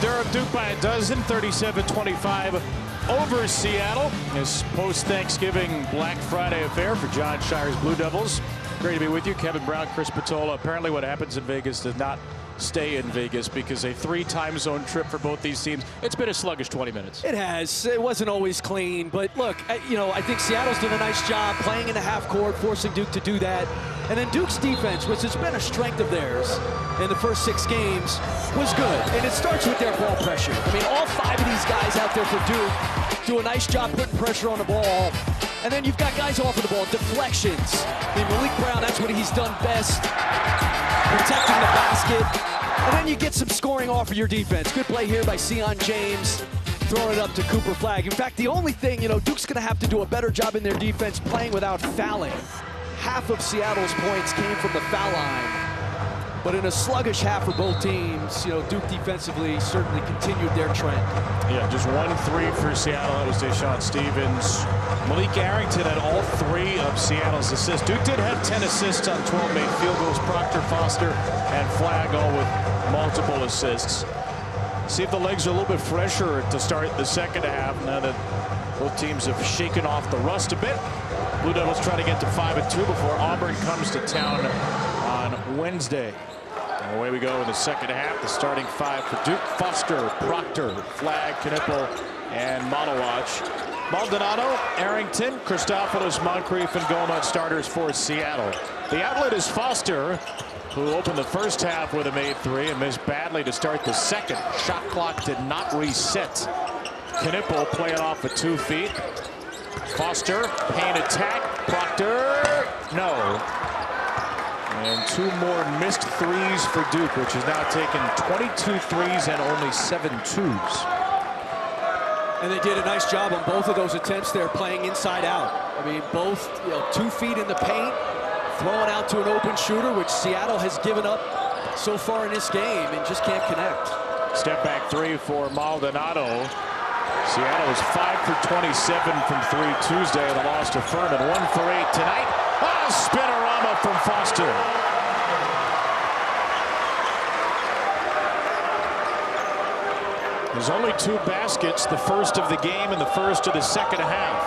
Durham, Duke by a dozen, 37-25 over Seattle. This post-Thanksgiving Black Friday affair for John Shire's Blue Devils. Great to be with you. Kevin Brown, Chris Patola. Apparently what happens in Vegas does not stay in Vegas, because a 3-time zone trip for both these teams. It's been a sluggish 20 minutes. It has. It wasn't always clean, but look, you know, I think Seattle's done a nice job playing in the half court, forcing Duke to do that. And then Duke's defense, which has been a strength of theirs in the first 6 games, was good. And it starts with their ball pressure. I mean, all 5 of these guys out there for Duke do a nice job putting pressure on the ball. And then you've got guys off of the ball, deflections. I mean, Malik Brown, that's what he's done best, protecting the basket. And then you get some scoring off of your defense. Good play here by Sion James, throwing it up to Cooper Flag. In fact, the only thing, you know, Duke's going to have to do a better job in their defense playing without fouling. Half of Seattle's points came from the foul line. But in a sluggish half for both teams, you know, Duke defensively certainly continued their trend. Yeah, just 1 3 for Seattle. That was Deshaun Stevens. Malik Arrington had all 3 of Seattle's assists. Duke did have 10 assists on 12 made field goals. Proctor, Foster, and Flag all with multiple assists. See if the legs are a little bit fresher to start the second half now that both teams have shaken off the rust a bit. Blue Devils try to get to 5-2 before Auburn comes to town on Wednesday. And away we go in the second half. The starting 5 for Duke: Foster, Proctor, Flag, Knipple, and Monowatch. Maldonado, Arrington, Christopoulos, Moncrief, and Goma starters for Seattle. The outlet is Foster, who opened the first half with a made 3 and missed badly to start the second. Shot clock did not reset. Knipple playing off with 2 feet. Foster, paint attack. Proctor, no. And 2 more missed 3s for Duke, which has now taken 22 threes and only 7 twos. And they did a nice job on both of those attempts there, playing inside out. I mean, both, you know, 2 feet in the paint, throwing out to an open shooter, which Seattle has given up so far in this game and just can't connect. Step back 3 for Maldonado. Seattle was 5 for 27 from 3 Tuesday and a loss to Furman. 1 for 8 tonight. Spinorama from Foster. There's only 2 baskets, the first of the game and the first of the second half.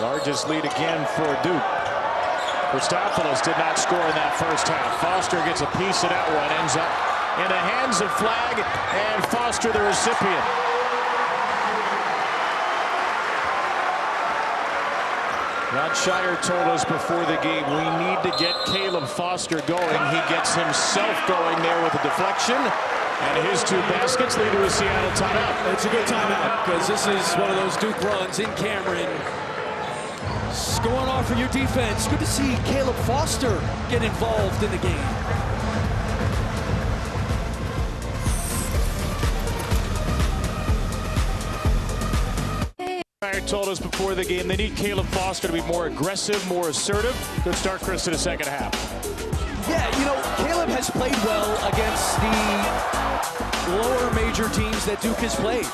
Largest lead again for Duke. Christopoulos did not score in that first half. Foster gets a piece of that one, ends up in the hands of Flag, and Foster the recipient. John Shire told us before the game, we need to get Caleb Foster going. He gets himself going there with a deflection, and his 2 baskets lead to a Seattle timeout. It's a good timeout, because this is one of those Duke runs in Cameron. Scoring off for your defense. Good to see Caleb Foster get involved in the game. Told us before the game they need Caleb Foster to be more aggressive, more assertive. Good start, Chris, to the second half. Yeah, you know, Caleb has played well against the lower major teams that Duke has played.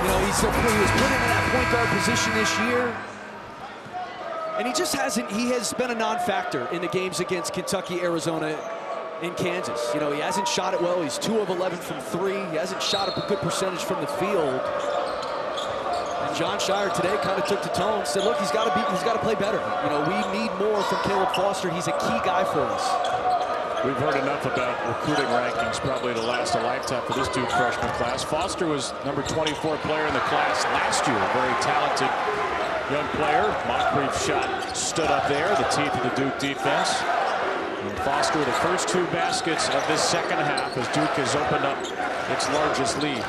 You know, he was put into that point guard position this year. And he just hasn't, he has been a non-factor in the games against Kentucky, Arizona, and Kansas. You know, he hasn't shot it well. He's 2 of 11 from 3. He hasn't shot a good percentage from the field. And John Shire today kind of took the tone and said, look, he's got to play better. You know, we need more from Caleb Foster. He's a key guy for us. We've heard enough about recruiting rankings, probably to last a lifetime for this Duke freshman class. Foster was number 24 player in the class last year. Very talented young player. Moncrief's shot stood up there, the teeth of the Duke defense. And Foster with the first 2 baskets of this second half as Duke has opened up its largest lead.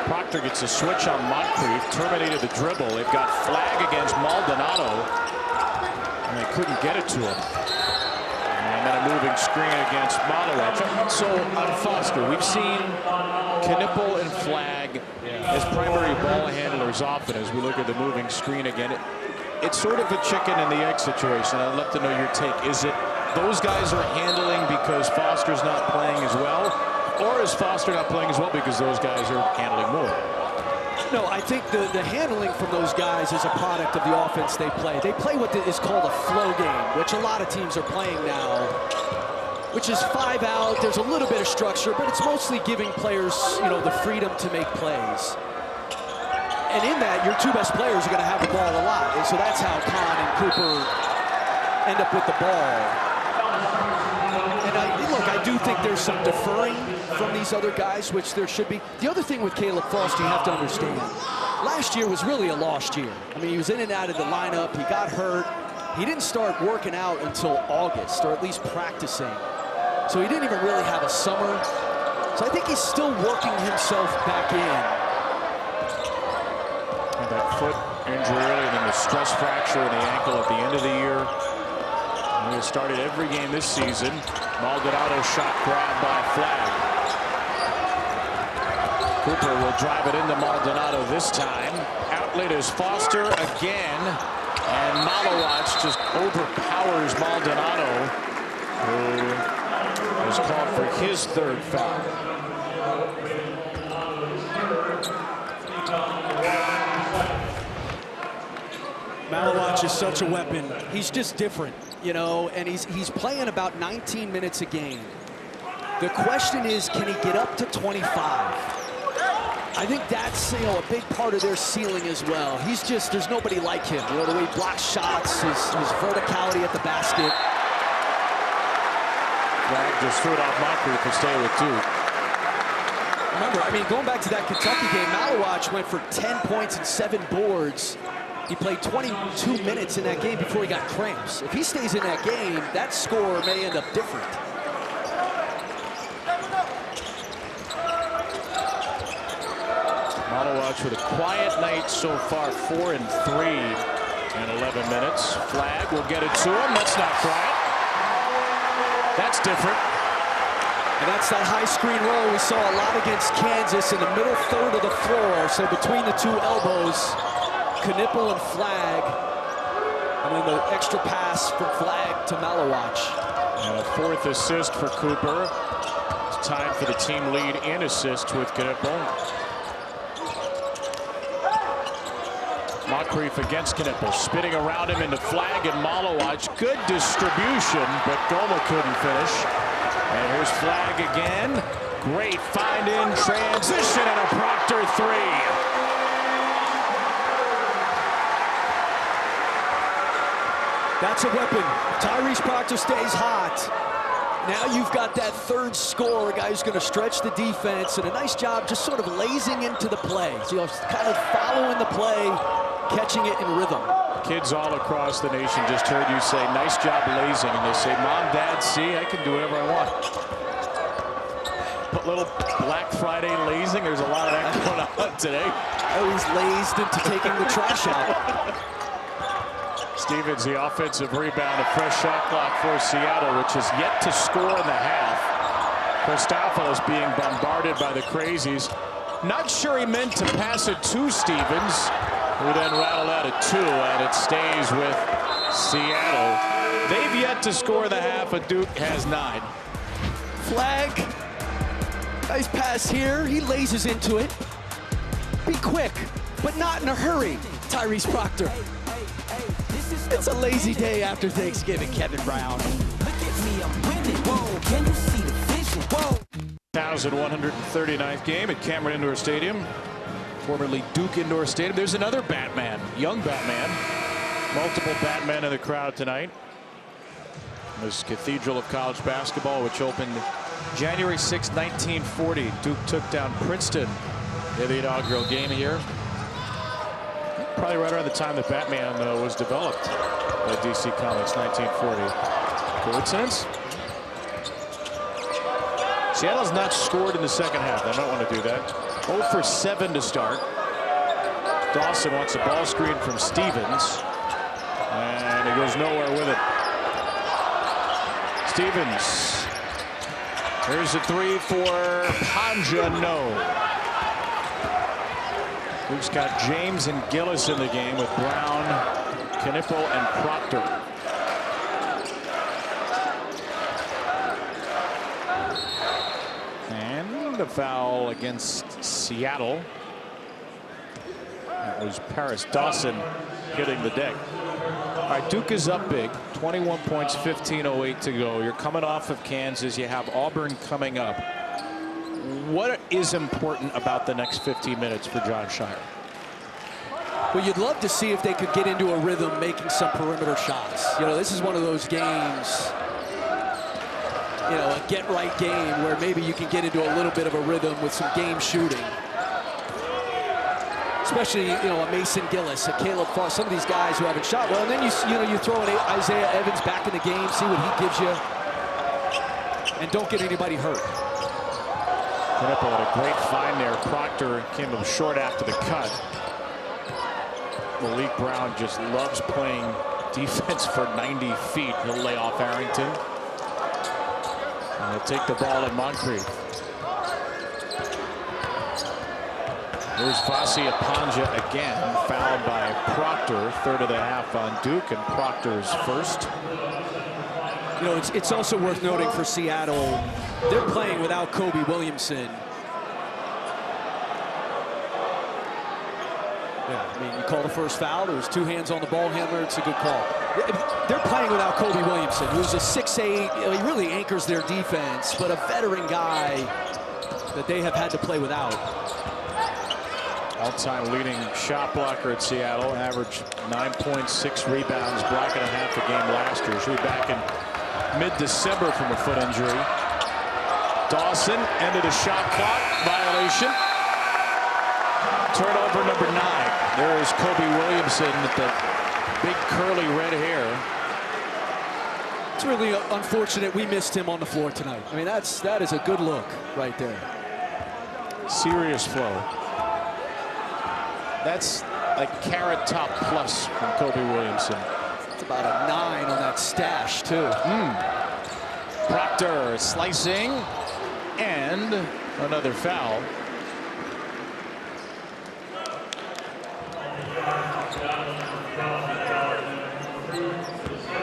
Proctor gets a switch on Moncrief, terminated the dribble. They've got flag against Maldonado, and they couldn't get it to him. And then a moving screen against Malowich. So on Foster, we've seen Knippel and Flag as primary ball handlers often as we look at the moving screen again. It's sort of a chicken and the egg situation. I'd love to know your take. Is it those guys are handling because Foster's not playing as well? Or is Foster not playing as well because those guys are handling more? No, I think the handling from those guys is a product of the offense they play. They play what is called a flow game, which a lot of teams are playing now, which is 5 out. There's a little bit of structure, but it's mostly giving players, you know, the freedom to make plays. And in that, your 2 best players are going to have the ball a lot. And so that's how Kahn and Cooper end up with the ball. And I do think there's some deferring from these other guys, which there should be. The other thing with Caleb Foster, you have to understand, last year was really a lost year. I mean, he was in and out of the lineup. He got hurt. He didn't start working out until August, or at least practicing. So he didn't even really have a summer. So I think he's still working himself back in. And that foot injury early, and then the stress fracture in the ankle at the end of the year. He has started every game this season. Maldonado shot grabbed by Flag. Cooper will drive it into Maldonado this time. Outlet is Foster again. And Malowich just overpowers Maldonado, who was called for his 3rd foul. Malowich is such a weapon. He's just different, you know, and he's playing about 19 minutes a game. The question is, can he get up to 25? I think that's, you know, a big part of their ceiling as well. He's just, there's nobody like him. You know, the way he blocks shots, his verticality at the basket. Flag just threw it off Moncrief to stay with Duke. Remember, I mean, going back to that Kentucky game, Malowich went for 10 points and 7 boards. He played 22 minutes in that game before he got cramps. If he stays in that game, that score may end up different. Malowich with a quiet night so far, 4 and 3 in 11 minutes. Flag will get it to him. That's not quiet. That's different. And that's that high screen roll we saw a lot against Kansas in the middle third of the floor. So between the 2 elbows, Knippel and Flag. And then the extra pass from Flag to Malowich. And a 4th assist for Cooper. It's tied for the team lead in assists with Knippel. Moncrief against Knippel, spinning around him into Flag and Malowich. Good distribution, but Goma couldn't finish. And here's Flag again. Great find in transition and a Proctor 3. That's a weapon. Tyrese Proctor stays hot. Now you've got that 3rd scorer, a guy who's going to stretch the defense, and a nice job just sort of lazing into the play. So you're kind of following the play, catching it in rhythm. Kids all across the nation just heard you say, nice job lazing, and they say, Mom, Dad, see, I can do whatever I want. A little Black Friday lazing, there's a lot of that going on today. Oh, he's lazed into taking the trash out. Stevens, the offensive rebound, a fresh shot clock for Seattle, which has yet to score in the half. Christopoulos being bombarded by the crazies. Not sure he meant to pass it to Stevens, who then rattled out a 2, and it stays with Seattle. They've yet to score the half, but Duke has 9. Flag. Nice pass here. He lazes into it. Be quick, but not in a hurry, Tyrese Proctor. It's a lazy day after Thanksgiving, Kevin Brown. Look at me, I'm winning. Whoa, can you see the vision? Whoa. 1,139th game at Cameron Indoor Stadium, formerly Duke Indoor Stadium. There's another Batman, young Batman. Multiple Batmen in the crowd tonight. This Cathedral of College Basketball, which opened January 6, 1940. Duke took down Princeton in the inaugural game here. Probably right around the time that Batman was developed by DC Comics, 1940. Coincidence? Seattle's not scored in the second half. They might want to do that. 0 for 7 to start. Dawson wants a ball screen from Stevens. And he goes nowhere with it. Stevens. Here's a three for Panja. No. We've got James and Gillis in the game with Brown, Knippel, and Proctor. And a foul against Seattle. That was Paris Dawson hitting the deck. All right, Duke is up big, 21 points, 15:08 to go. You're coming off of Kansas. You have Auburn coming up. What is important about the next 15 minutes for John Shire? Well, you'd love to see if they could get into a rhythm making some perimeter shots. You know, this is one of those games, you know, a get-right game where maybe you can get into a little bit of a rhythm with some game shooting. Especially, you know, a Mason Gillis, a Caleb Foss, some of these guys who haven't shot well. And then you throw in Isaiah Evans back in the game, see what he gives you, and don't get anybody hurt. Knippel had a great find there. Proctor came up short after the cut. Malik Brown just loves playing defense for 90 feet. He'll lay off Arrington. And he'll take the ball at Moncrief. There's Fassi Apanja again, fouled by Proctor. Third of the half on Duke, and Proctor's first. You know, it's also worth noting for Seattle, they're playing without Kobe Williamson. Yeah, I mean, you call the first foul. There was 2 hands on the ball handler. It's a good call. They're playing without Kobe Williamson, who's a 6'8". You know, he really anchors their defense, but a veteran guy that they have had to play without. All-time leading shot blocker at Seattle, averaged 9 points, 6 rebounds, block and a half a game last year. Should be back in mid-December from a foot injury. Dawson, end of the shot clock, violation. Turnover number 9. There is Kobe Williamson with the big curly red hair. It's really unfortunate we missed him on the floor tonight. I mean, that is a good look right there. Serious flow. That's a Carrot Top plus from Kobe Williamson. It's about a 9 on that stash, too. Proctor slicing, and another foul.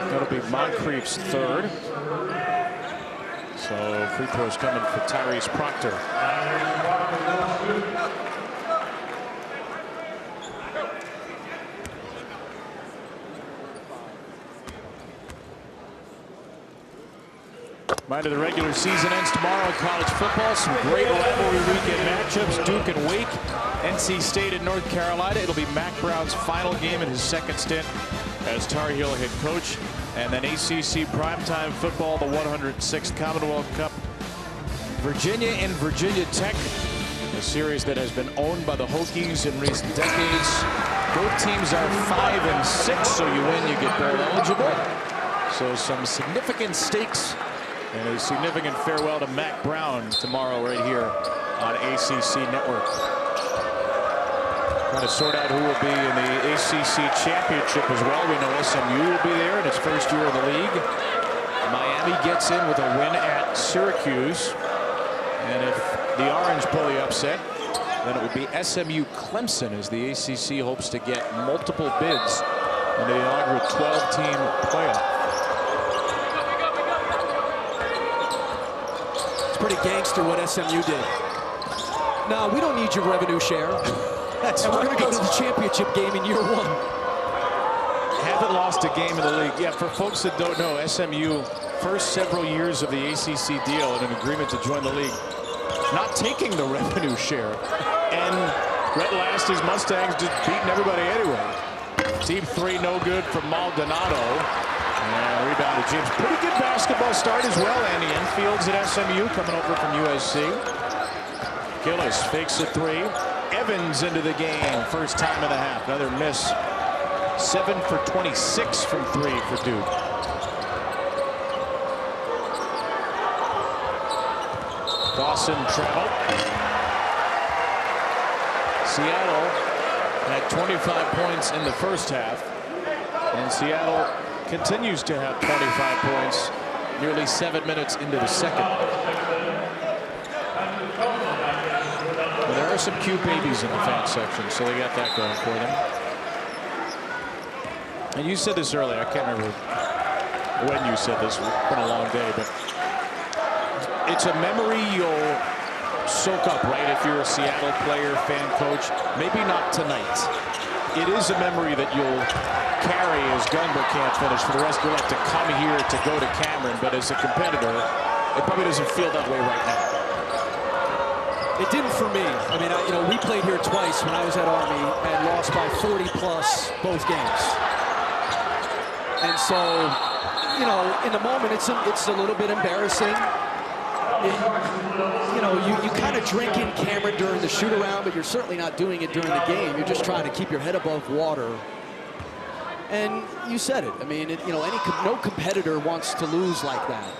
That'll be Moncrief's third. So free throws coming for Tyrese Proctor. Mind you, the regular season ends tomorrow in college football. Some great rivalry weekend matchups. Duke and Wake, NC State and North Carolina. It'll be Mack Brown's final game in his second stint as Tar Heel head coach. And then ACC primetime football, the 106th Commonwealth Cup. Virginia and Virginia Tech, a series that has been owned by the Hokies in recent decades. Both teams are 5 and 6, so you win, you get bowl eligible. So some significant stakes. And a significant farewell to Mack Brown tomorrow right here on ACC Network. Trying to sort out who will be in the ACC Championship as well. We know SMU will be there in its first year of the league. Miami gets in with a win at Syracuse. And if the Orange pull the upset, then it would be SMU Clemson as the ACC hopes to get multiple bids in the inaugural 12-team playoff. Pretty gangster what SMU did. No, we don't need your revenue share. And we're going to go to the championship game in year 1. Haven't lost a game in the league. Yeah, for folks that don't know, SMU, first several years of the ACC deal and an agreement to join the league, not taking the revenue share. And Rhett Lasty's Mustangs just beating everybody anyway. Deep three, no good from Maldonado. And rebounded James. Pretty good basketball start as well. Andy Enfield's at SMU, coming over from USC. Gillis fakes a three. Evans into the game. First time of the half. Another miss. 7 for 26 from three for Duke. Dawson travel. Seattle had 25 points in the first half. And Seattle continues to have 25 points nearly 7 minutes into the second. Well, there are some cute babies in the fan section, so they got that going for them. And you said this earlier, I can't remember when you said this, it's been a long day, but it's a memory you'll soak up, right? If you're a Seattle player, fan, coach, maybe not tonight. It is a memory that you'll carry as Gunber can't finish for the rest of your life, to come here to go to Cameron, but as a competitor, it probably doesn't feel that way right now. It didn't for me. I mean, we played here twice when I was at Army and lost by 40 plus both games. And so, in the moment, it's a little bit embarrassing. You kind of drink in Cameron during the shoot around, but you're certainly not doing it during the game. You're just trying to keep your head above water. And you said it. I mean, no competitor wants to lose like that.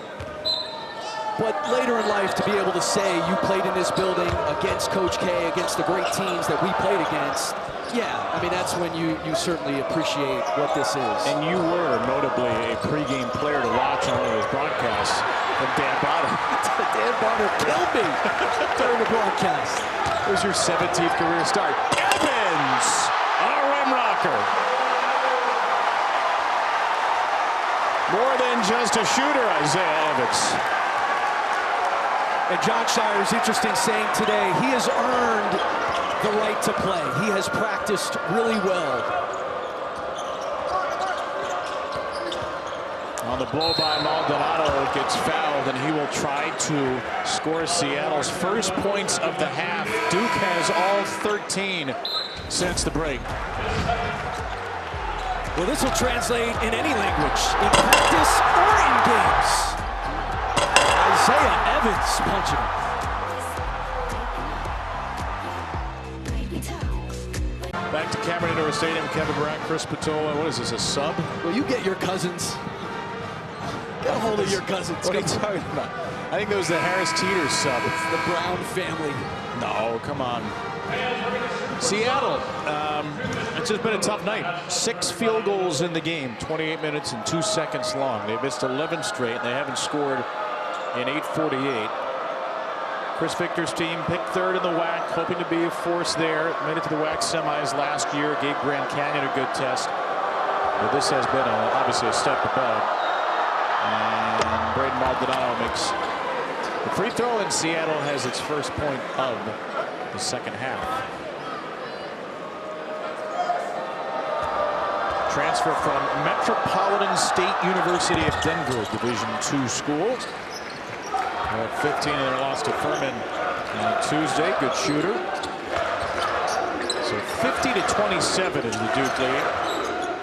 But later in life, to be able to say you played in this building against Coach K, against the great teams that we played against, yeah, I mean, that's when you certainly appreciate what this is. And you were notably a pregame player to watch on one of those broadcasts from Dan Bonner. Dan Bonner killed me during the broadcast. It was your 17th career start. Evans, a rim rocker. More than just a shooter, Isaiah Evans. And John Shire is interesting saying today he has earned the right to play. He has practiced really well. On the blow by Maldonado, gets fouled, and he will try to score Seattle's first points of the half. Duke has all 13 since the break. Well, this will translate in any language, in practice or in games. Isaiah Evans punching him. Back to Cameron Indoor Stadium. Kevin Durant, Chris Patola. What is this, a sub? Well, you get your cousins. Get a hold of your cousins. What are you talking about? I think that was the Harris Teeter sub. It's the Brown family. No, come on. Seattle, it's just been a tough night. 6 field goals in the game, 28 minutes and 2 seconds long. They missed 11 straight, and they haven't scored in 8:48. Chris Victor's team picked third in the WAC, hoping to be a force there. Made it to the WAC semis last year, gave Grand Canyon a good test. But this has been obviously a step above. And Braden Maldonado makes the free throw, and Seattle has its first point of the second half. Transfer from Metropolitan State University of Denver, Division II school. 15 in their loss to Furman on Tuesday. Good shooter. So 50-27 is the Duke lead.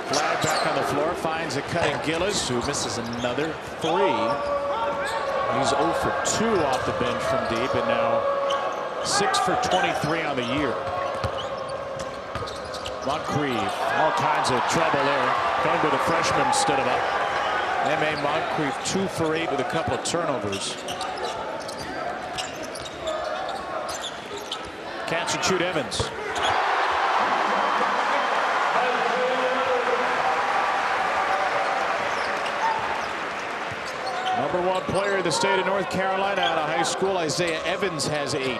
Flag back on the floor, finds a cutting Gillis, who misses another 3. He's 0 for 2 off the bench from deep, and now 6 for 23 on the year. Moncrief, all kinds of trouble there. Going to the freshman stood him up. M.A. Moncrief 2 for 8 with a couple of turnovers. Catch and shoot Evans. Number 1 player in the state of North Carolina out of high school, Isaiah Evans, has 8.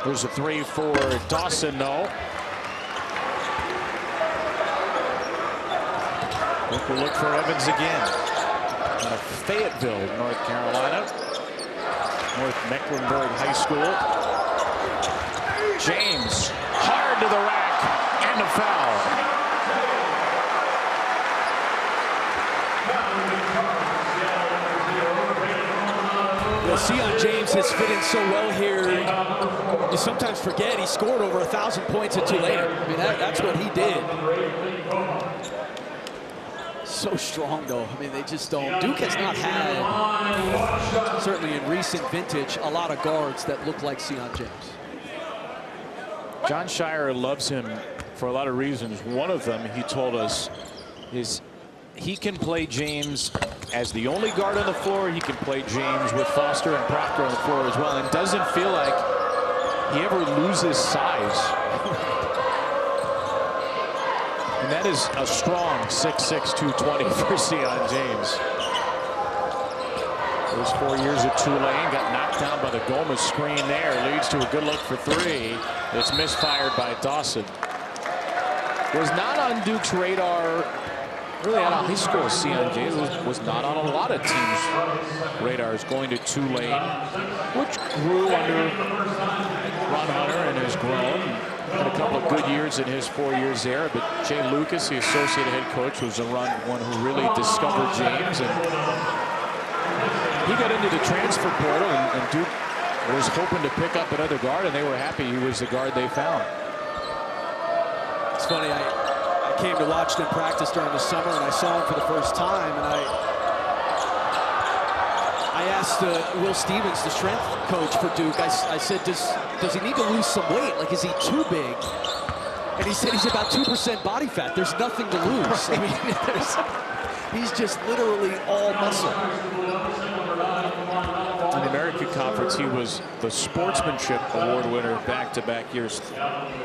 There's a 3 for Dawson, no. We'll look for Evans again. Out of Fayetteville, North Carolina. North Mecklenburg High School. James, hard to the rack, and a foul. Well, Seatle James has fit in so well here. You sometimes forget he scored over 1,000 points at Tulane. I mean, that's what he did. So strong, though. I mean, they just don't. Duke has not had, certainly in recent vintage, a lot of guards that look like Seatle James. John Shire loves him for a lot of reasons. One of them, he told us, is he can play James as the only guard on the floor. He can play James with Foster and Proctor on the floor as well, and doesn't feel like he ever loses size. And that is a strong 6'6", 220 for Seatle James. Those 4 years at Tulane, got knocked down by the Gomez screen there. Leads to a good look for three. It's misfired by Dawson. Was not on Duke's radar really out of high school. Seatle James was not on a lot of teams' radars going to Tulane, which grew under Ron Hunter and has grown. Had a couple of good years in his 4 years there, but Jay Lucas, the associate head coach, was the one who really discovered James, and he got into the transfer portal, and Duke was hoping to pick up another guard, and they were happy he was the guard they found. It's funny, I came to watch them practice during the summer, and I saw him for the first time, and I asked Will Stevens, the strength coach for Duke, I said, does he need to lose some weight? Like, is he too big? And he said he's about 2% body fat. There's nothing to lose. I mean, he's just literally all muscle. In the American Conference, he was the Sportsmanship Award winner back-to-back years.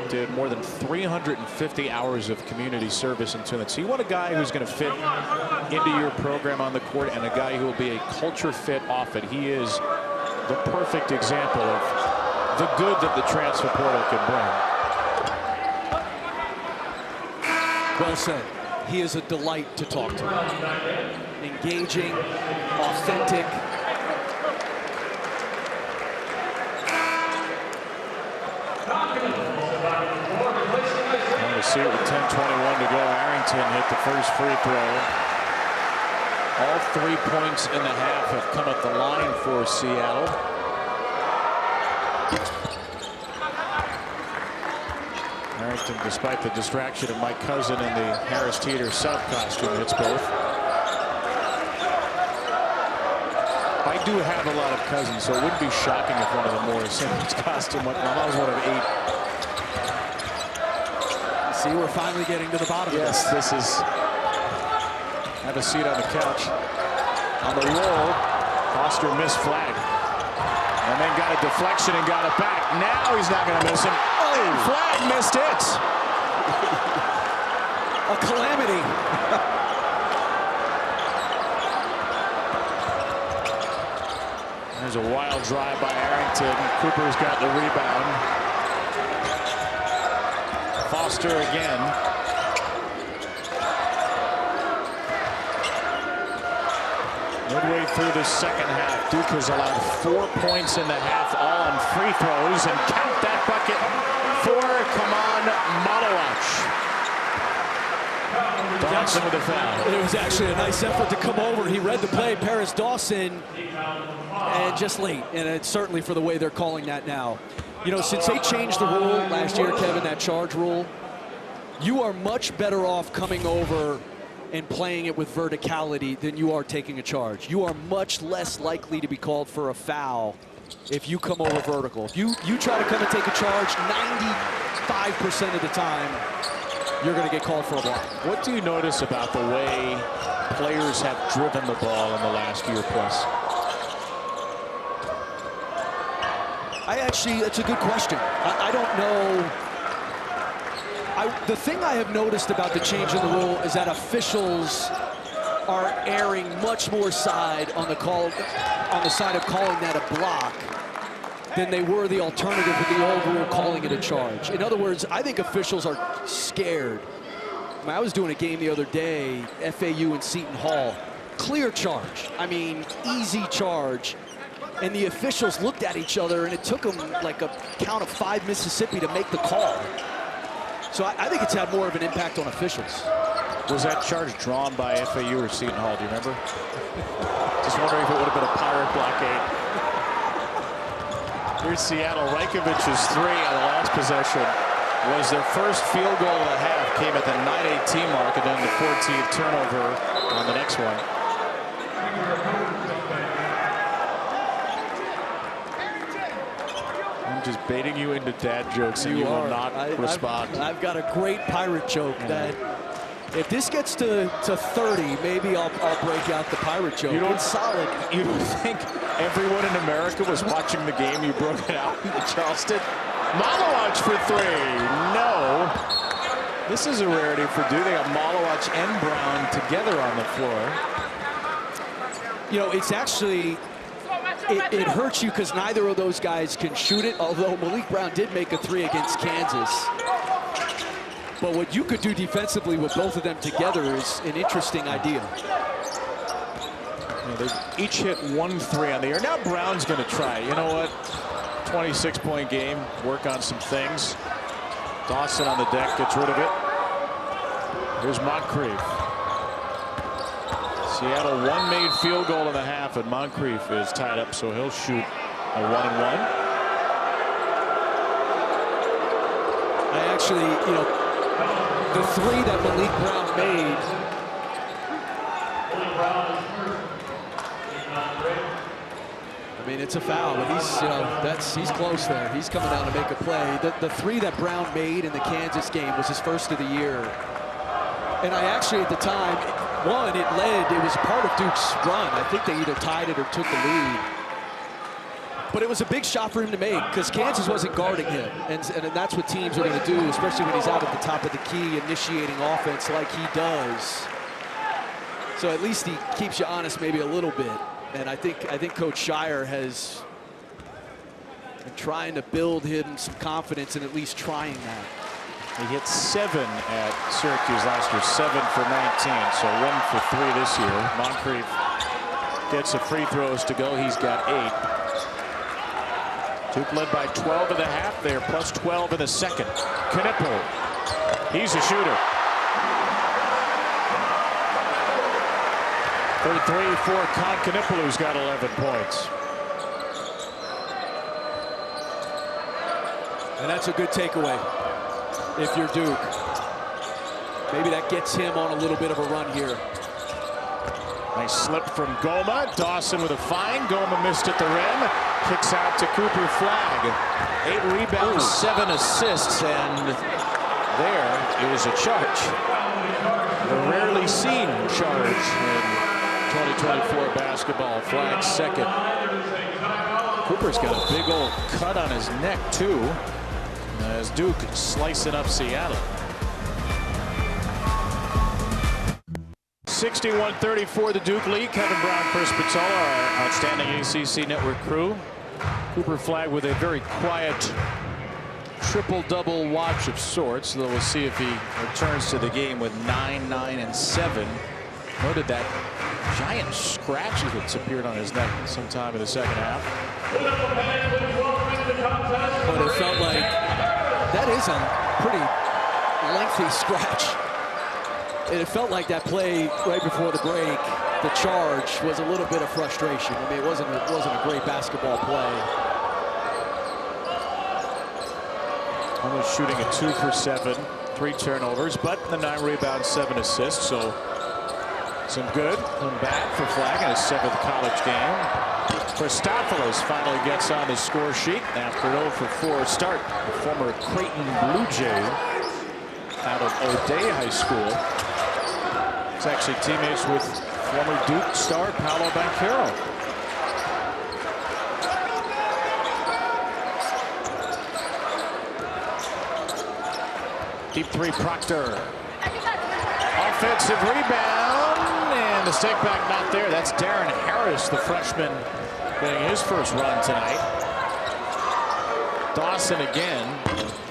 Did more than 350 hours of community service in Tulane. So you want a guy who's going to fit into your program on the court, and a guy who will be a culture fit off it. He is the perfect example of the good that the transfer portal can bring. Well said. He is a delight to talk to. Engaging, authentic. We'll see it with 10:21 to go. Arrington hit the first free throw. All 3 points in the half have come at the line for Seattle. Arrington, despite the distraction of Mike Cousin in the Harris Teeter sub costume, hits both. I do have a lot of cousins, so it wouldn't be shocking if one of them wore a Simmons costume. I was one of 8. See, we're finally getting to the bottom. Yes, this is. Have a seat on the couch. On the roll, Foster missed flag. And then got a deflection and got it back. Now he's not going to miss him. Oh, and flag missed it. A calamity. There's a wild drive by Arrington. Cooper's got the rebound. Foster again. Midway through the second half, Duke has allowed 4 points in the half, all on free throws, and count that bucket for Kaman Malawach. Dawson with a foul. It was actually a nice effort to come over. He read the play, Paris Dawson, and just late. And it's certainly for the way they're calling that now. You know, since they changed the rule last year, Kevin, that charge rule, you are much better off coming over and playing it with verticality than you are taking a charge. You are much less likely to be called for a foul if you come over vertical. If you try to come and take a charge, 95% of the time, you're going to get called for a block. What do you notice about the way players have driven the ball in the last year plus? It's a good question. I don't know. The thing I have noticed about the change in the rule is that officials are erring much more side on the side of calling that a block than they were the alternative with the old rule calling it a charge. In other words, I think officials are scared. I mean, I was doing a game the other day, FAU and Seton Hall. Clear charge. I mean, easy charge. and the officials looked at each other, and it took them like a count of 5 Mississippi to make the call. So I think it's had more of an impact on officials. Was that charge drawn by FAU or Seton Hall? Do you remember? Just wondering if it would have been a pirate blockade. Here's Seattle. Rajkovic's 3 on the last possession was their first field goal of the half. Came at the 9:18 mark, and then the 14th turnover on the next one. I'm just baiting you into dad jokes, and you will not respond. I've got a great pirate joke that if this gets to 30, maybe I'll break out the pirate joke. It's solid. You don't think everyone in America was watching the game you broke it out in Charleston? Malawach for 3. No. This is a rarity for Duke. They got Malawach and Brown together on the floor. You know, it's actually, it hurts you because neither of those guys can shoot it, although Malik Brown did make a 3 against Kansas. But what you could do defensively with both of them together is an interesting idea. They each hit 1 3 on the air. Now Brown's going to try. You know what? 26-point game. Work on some things. Dawson on the deck gets rid of it. Here's Moncrief. Seattle 1 made field goal in the half, and Moncrief is tied up, so he'll shoot a 1-and-1. I actually, you know, the 3 that Malik Brown made. I mean, it's a foul, but he's, you know, he's close there. He's coming down to make a play. The 3 that Brown made in the Kansas game was his first of the year. And I actually, at the time, it was part of Duke's run. I think they either tied it or took the lead. But it was a big shot for him to make because Kansas wasn't guarding him. And that's what teams are going to do, especially when he's out at the top of the key initiating offense like he does. So at least he keeps you honest maybe a little bit. And I think Coach Shire has been trying to build him some confidence in at least trying that. He hit 7 at Syracuse last year, 7 for 19, so 1 for 3 this year. Moncrief gets the free throws to go. He's got 8. Duke led by 12 in the half. They are plus 12 in the second. Knipple, he's a shooter. For 3 for Con Knipple, who's got 11 points. And that's a good takeaway if you're Duke. Maybe that gets him on a little bit of a run here. Nice slip from Goma. Dawson with a find. Goma missed at the rim. Kicks out to Cooper Flagg. 8 rebounds, 7 assists, and there is a charge. A rarely seen charge in 2024 basketball. Flagg's second. Cooper's got a big old cut on his neck, too, as Duke slicing up Seattle. 61-34 the Duke lead. Kevin Brown, Chris Pizzola, our outstanding ACC network crew. Cooper Flagg with a very quiet triple-double watch of sorts, though we'll see if he returns to the game with 9, 9, and 7. Noted that giant scratch that's appeared on his neck sometime in the second half. But it felt like that is a pretty lengthy scratch. And it felt like that play right before the break, the charge, was a little bit of frustration. I mean, it wasn't a great basketball play. Almost shooting a 2 for 7, 3 turnovers, but the 9 rebounds, 7 assists, so some good and bad for Flagg in his 7th college game. Christopoulos finally gets on the score sheet after an 0 for 4 start. The former Creighton Blue Jay out of O'Dea High School. He's actually teammates with former Duke star Paolo Banchero. Deep 3, Proctor. Offensive rebound, and the step back not there. That's Darren Harris, the freshman, getting his first run tonight. Dawson again.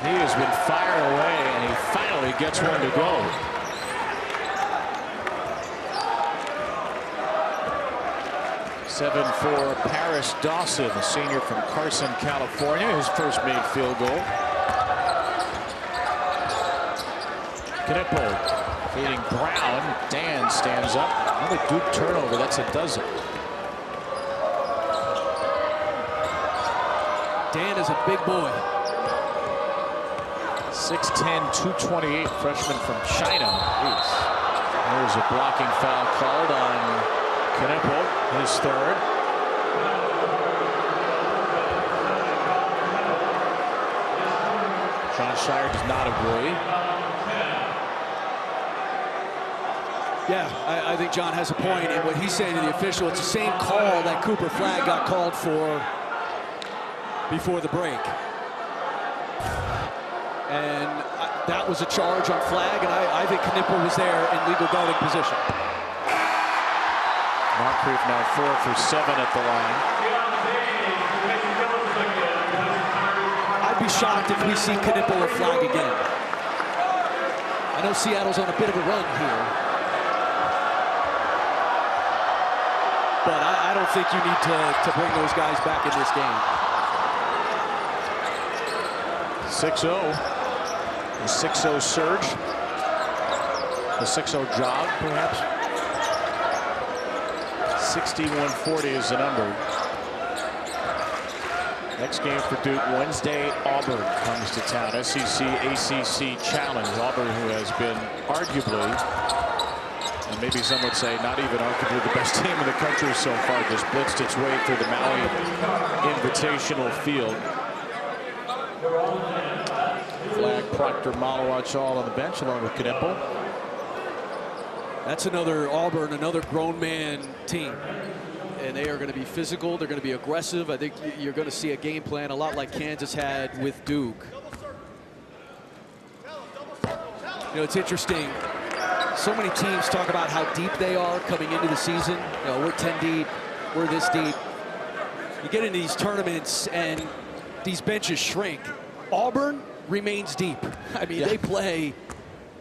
He has been fired away, and he finally gets one to go. 7-4 Paris Dawson, the senior from Carson, California, his first made field goal. Knipple feeding Brown. Dan stands up. Another Duke turnover. That's a dozen. Dan is a big boy. 6'10", 228, freshman from China. Jeez. There's a blocking foul called on Knipple, his third. John Shire does not agree. Yeah, I think John has a point in what he's saying to the official. It's the same call that Cooper Flagg got called for before the break. And that was a charge on Flagg, and I think Knipple was there in legal guarding position. Moncrief now 4 for 7 at the line. I'd be shocked if we see Knipple or Flagg again. I know Seattle's on a bit of a run here, but I don't think you need to bring those guys back in this game. 6-0. The 6-0 surge. The 6-0 jog, perhaps. 61-40 is the number. Next game for Duke, Wednesday, Auburn comes to town. SEC, ACC challenge. Auburn, who has been arguably, and maybe some would say not even arguably, the best team in the country so far, just blitzed its way through the Maui Invitational field. Flagg, Proctor, Malawach all on the bench along with Knipple. That's another Auburn, another grown man team. And they are going to be physical. They're going to be aggressive. I think you're going to see a game plan a lot like Kansas had with Duke. You know, it's interesting. So many teams talk about how deep they are coming into the season. You know, we're 10 deep. We're this deep. You get into these tournaments and these benches shrink. Auburn remains deep. I mean, they play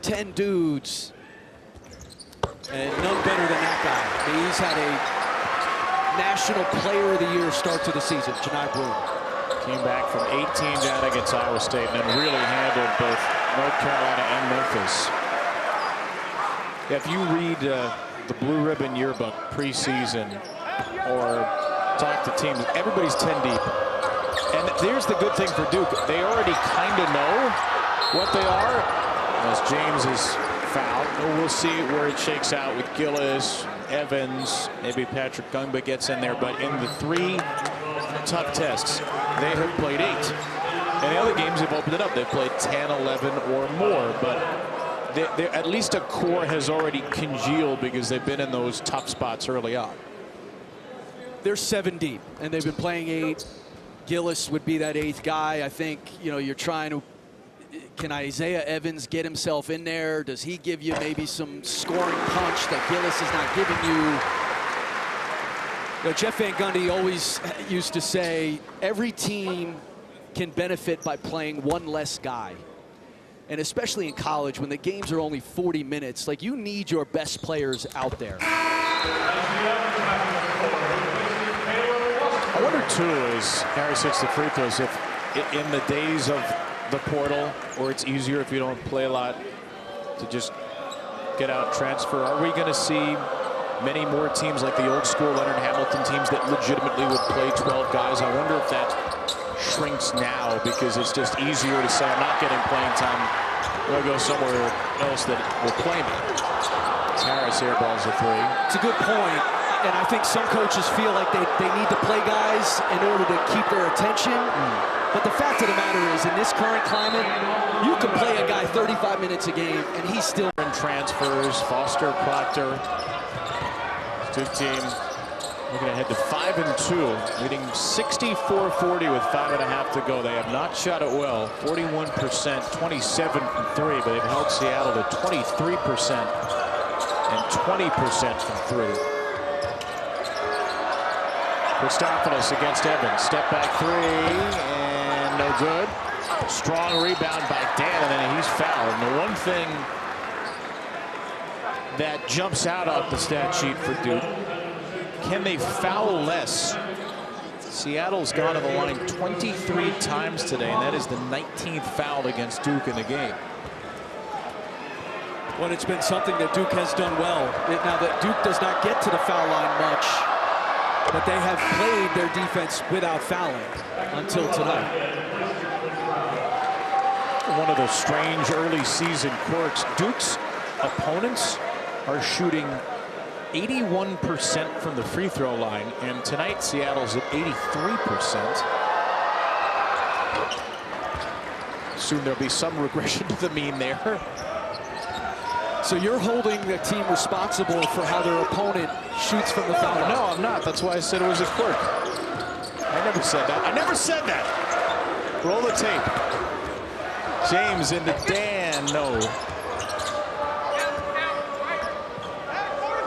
10 dudes, and none better than that guy. I mean, he's had a National Player of the Year start to the season, Janai Bloom. Came back from 18 down against Iowa State and then really handled both North Carolina and Memphis. If you read the Blue Ribbon Yearbook preseason or talk to teams, everybody's 10 deep. And here's the good thing for Duke. They already kind of know what they are. As James is fouled, we'll see where it shakes out with Gillis, Evans, maybe Patrick Gungba gets in there. But in the 3 tough tests, they have played 8. And the other games have opened it up. They've played 10, 11, or more. But at least a core has already congealed because they've been in those tough spots early on. They're 7 deep, and they've been playing 8. Gillis would be that 8th guy. I think, you know, you're trying to, can Isaiah Evans get himself in there? Does he give you maybe some scoring punch that Gillis is not giving you? You know, Jeff Van Gundy always used to say, every team can benefit by playing one less guy. And especially in college, when the games are only 40 minutes, like, you need your best players out there. I wonder, too, as Harris hits the free throws, if in the days of the portal, or it's easier if you don't play a lot to just get out, transfer, are we going to see many more teams like the old school Leonard Hamilton teams that legitimately would play 12 guys? I wonder if that shrinks now because it's just easier to say, I'm not getting playing time. We'll go somewhere else that will play me. It's Harris airballs a 3. It's a good point. And I think some coaches feel like they need to play guys in order to keep their attention. But the fact of the matter is, in this current climate, you can play a guy 35 minutes a game, and he's still in transfers. Foster, Proctor, Duke team looking ahead to 5-2, leading 64-40 with 5.5 to go. They have not shot it well. 41%, 27 from 3, but they've held Seattle to 23% and 20% from 3. Christopoulos against Evans. Step back 3 and no good. Strong rebound by Dan, and then he's fouled. And the one thing that jumps out off the stat sheet for Duke can they foul less? Seattle's gone to the line 23 times today, and that is the 19th foul against Duke in the game. Well, it's been something that Duke has done well. Now that Duke does not get to the foul line much, but they have played their defense without fouling until tonight. One of the strange early season quirks. Duke's opponents are shooting 81% from the free throw line, and tonight Seattle's at 83%. Soon there'll be some regression to the mean there. So you're holding the team responsible for how their opponent shoots from the foul line? No, I'm not. That's why I said it was a quirk. I never said that. I never said that. Roll the tape. James into Dan. No.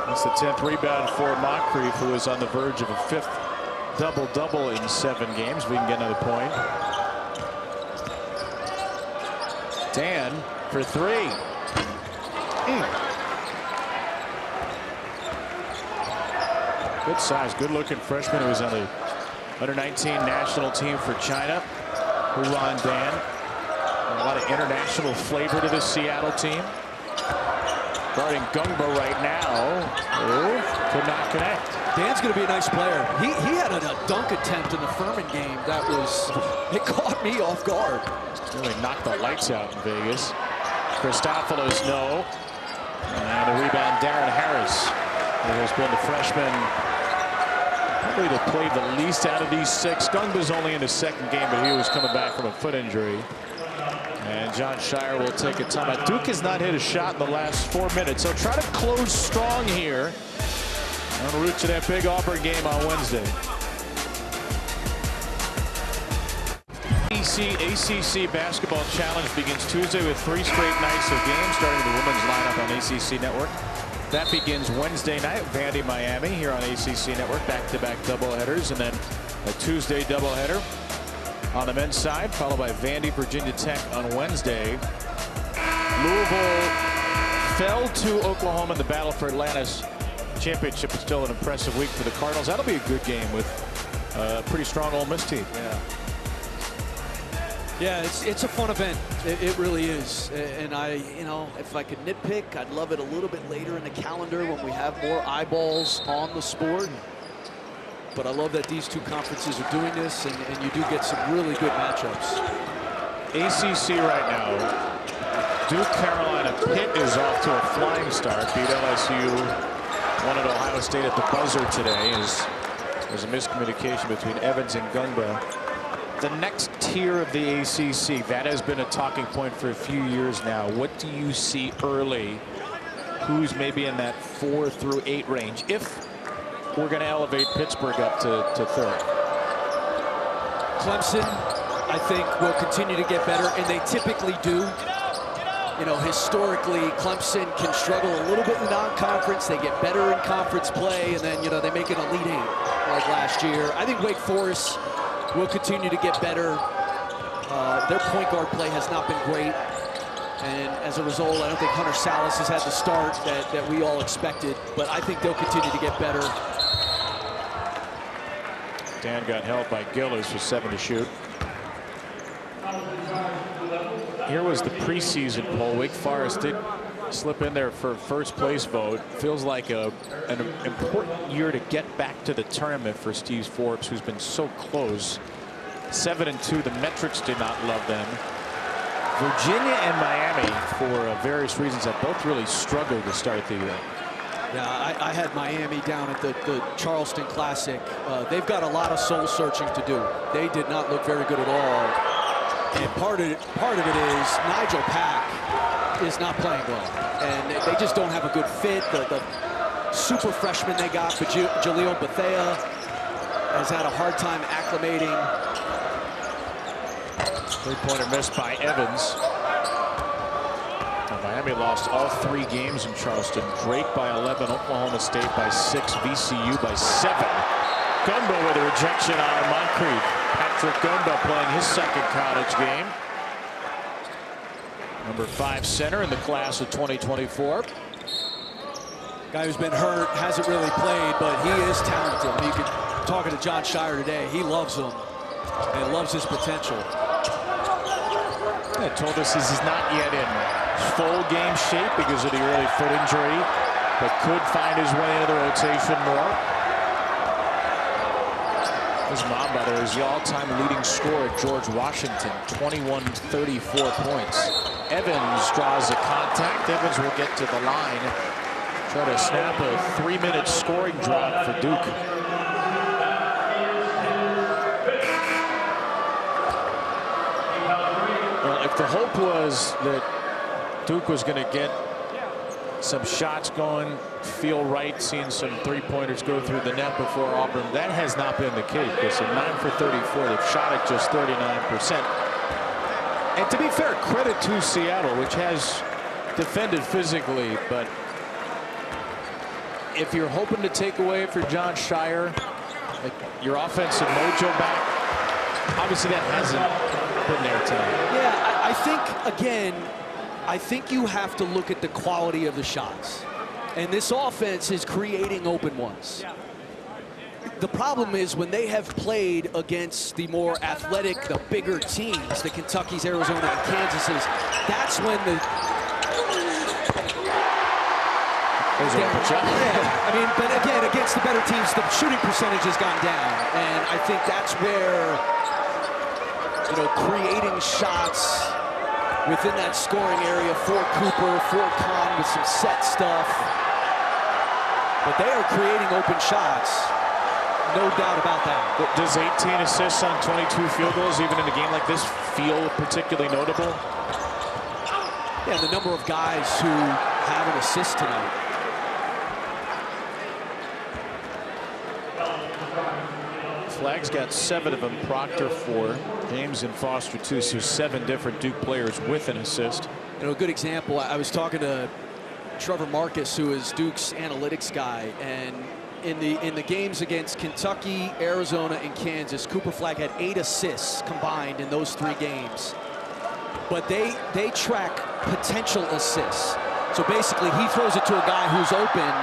That's the 10th rebound for Moncrief, who is on the verge of a 5th double-double in 7 games. We can get another point. Dan for 3. Good size, good looking freshman who was on the under-19 national team for China. Huan Dan. A lot of international flavor to this Seattle team. Guarding Gungba right now. Oh, could not connect. Dan's going to be a nice player. He had a dunk attempt in the Furman game that was, it caught me off guard. Really knocked the lights out in Vegas. Christopoulos, no. And a rebound, Darren Harris, who has been the freshman probably that played the least out of these 6. Gungba's only in his 2nd game, but he was coming back from a foot injury. And John Shire will take a timeout. Duke has not hit a shot in the last 4 minutes, so try to close strong here en route to that big Auburn game on Wednesday. ACC Basketball Challenge begins Tuesday with 3 straight nights of games, starting with the women's lineup on ACC Network. That begins Wednesday night, Vandy, Miami, here on ACC Network, back-to-back doubleheaders, and then a Tuesday doubleheader on the men's side, followed by Vandy, Virginia Tech on Wednesday. Louisville fell to Oklahoma in the battle for Atlanta's championship, but still an impressive week for the Cardinals. That'll be a good game with a pretty strong Ole Miss team. Yeah, it's a fun event. It really is. And if I could nitpick, I'd love it a little bit later in the calendar when we have more eyeballs on the sport. But I love that these 2 conferences are doing this, and you do get some really good matchups. ACC right now, Duke, Carolina. Pitt is off to a flying start. Beat LSU, won at Ohio State at the buzzer today. There's a miscommunication between Evans and Gungba. The next tier of the ACC, that has been a talking point for a few years now. What do you see early? Who's maybe in that 4 through 8 range, if we're going to elevate Pittsburgh up to 3rd? Clemson, I think, will continue to get better, and they typically do. You know, historically, Clemson can struggle a little bit in non-conference. They get better in conference play, and then, they make an Elite 8 like last year. I think Wake Forest will continue to get better. Their point guard play has not been great. And as a result, I don't think Hunter Salas has had the start that we all expected. But I think they'll continue to get better. Dan got held by Gillis for 7 to shoot. Here was the preseason poll. Wake Forest did slip in there for first place vote. Feels like an important year to get back to the tournament for Steve Forbes, who's been so close. 7-2. The metrics did not love them. Virginia and Miami, for various reasons, have both really struggled to start the year. Yeah, I had Miami down at the Charleston Classic. They've got a lot of soul searching to do. They did not look very good at all. And part of it is Nigel Pack is not playing well, and they just don't have a good fit. The super freshman they got, but Jaleel Bethea has had a hard time acclimating. 3-pointer missed by Evans. Now, Miami lost all 3 games in Charleston. Drake by 11, Oklahoma State by 6, VCU by 7. Gungba with a rejection on Moncrief. Patrick Gungba playing his 2nd college game. Number 5 center in the class of 2024. Guy who's been hurt, hasn't really played, but he is talented. I mean, you could talking to John Shire today. He loves him and loves his potential. Yeah, told us he's not yet in full game shape because of the early foot injury, but could find his way into the rotation more. His mom, by the way, is the all-time leading scorer at George Washington, 21-34 points. Evans draws a contact. Evans will get to the line. Try to snap a 3-minute scoring drought for Duke. Well, if the hope was that Duke was going to get some shots going, feel right, seeing some three-pointers go through the net before Auburn, that has not been the case. It's a 9 for 34. They've shot at just 39%. And to be fair, credit to Seattle, which has defended physically, but if you're hoping to take away for John Shire, like your offensive mojo back, obviously that hasn't been there tonight. Yeah, I think, again, I think you have to look at the quality of the shots. And this offense is creating open ones. The problem is when they have played against the more athletic, the bigger teams, the Kentuckys, Arizona, and Kansases, that's when the... I mean, but again, against the better teams, the shooting percentage has gone down. And I think that's where, you know, creating shots within that scoring area for Cooper, for Kahn with some set stuff. But they are creating open shots. No doubt about that. Does 18 assists on 22 field goals, even in a game like this, feel particularly notable? Yeah, the number of guys who have an assist tonight. Flag's got 7 of them, Proctor 4, James and Foster 2, so 7 different Duke players with an assist. You know, a good example, I was talking to Trevor Marcus, who is Duke's analytics guy, and in the games against Kentucky, Arizona, and Kansas, Cooper Flagg had 8 assists combined in those 3 games. But they track potential assists. So basically, he throws it to a guy who's open,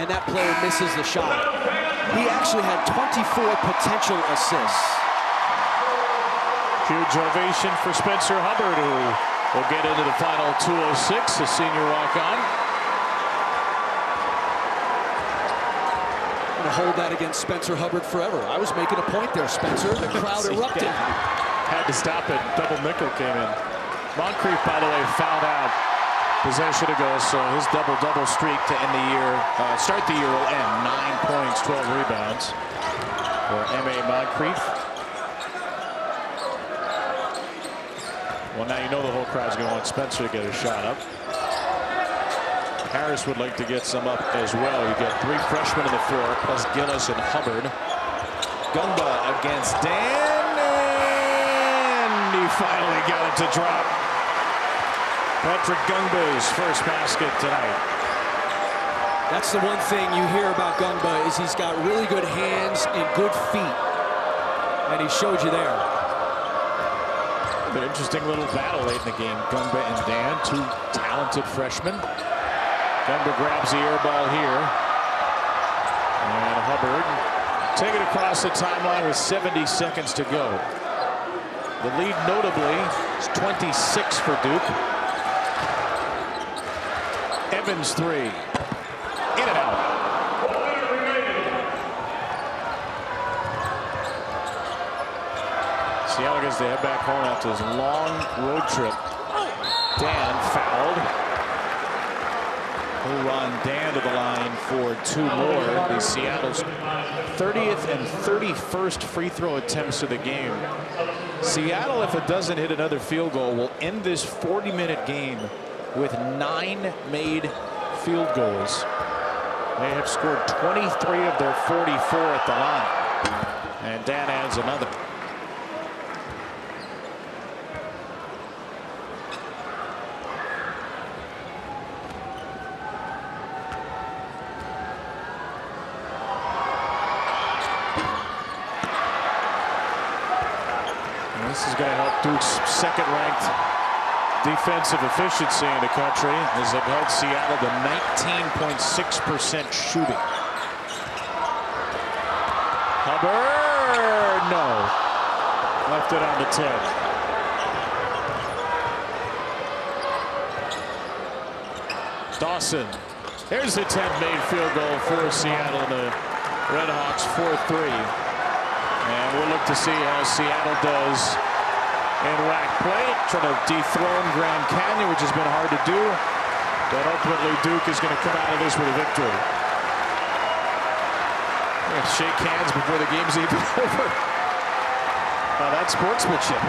and that player misses the shot. He actually had 24 potential assists. Huge ovation for Spencer Hubbard, who will get into the final 206, a senior walk-on. I'm going to hold that against Spencer Hubbard forever. I was making a point there, Spencer. The crowd erupted. Had to stop it. Double nickel came in. Moncrief, by the way, fouled out. Possession to go, so his double-double streak to end the year, start the year will end. 9 points, 12 rebounds for M.A. Moncrief. Well, now you know the whole crowd's going to want Spencer to get a shot up. Harris would like to get some up as well. You get 3 freshmen on the floor, plus Gillis and Hubbard. Gumba against Dan, and he finally got it to drop. Patrick Gumba's first basket tonight. That's the one thing you hear about Gumba is he's got really good hands and good feet. And he showed you there. An interesting little battle late in the game. Gumba and Dan, 2 talented freshmen. Gumba grabs the air ball here. And Hubbard take it across the timeline with 70 seconds to go. The lead notably is 26 for Duke. Evans 3. In and out. Seattle gets to head back home after his long road trip. Dan fouled. We'll run Dan to the line for 2 more. The Seattle's 30th and 31st free throw attempts of the game. Seattle, if it doesn't hit another field goal, will end this 40-minute game with 9 made field goals. They have scored 23 of their 44 at the line. And Dan adds another. And this is going to help Duke's second-ranked defensive efficiency in the country as they've held Seattle to 19.6% shooting. Hubbard, no. Left it on the 10. Dawson. There's the 10th made field goal for Seattle. The Redhawks 4-3. And we'll look to see how Seattle does in WAC play, trying to dethrone Grand Canyon, which has been hard to do. But ultimately, Duke is going to come out of this with a victory. Shake hands before the game's even over. That's sportsmanship.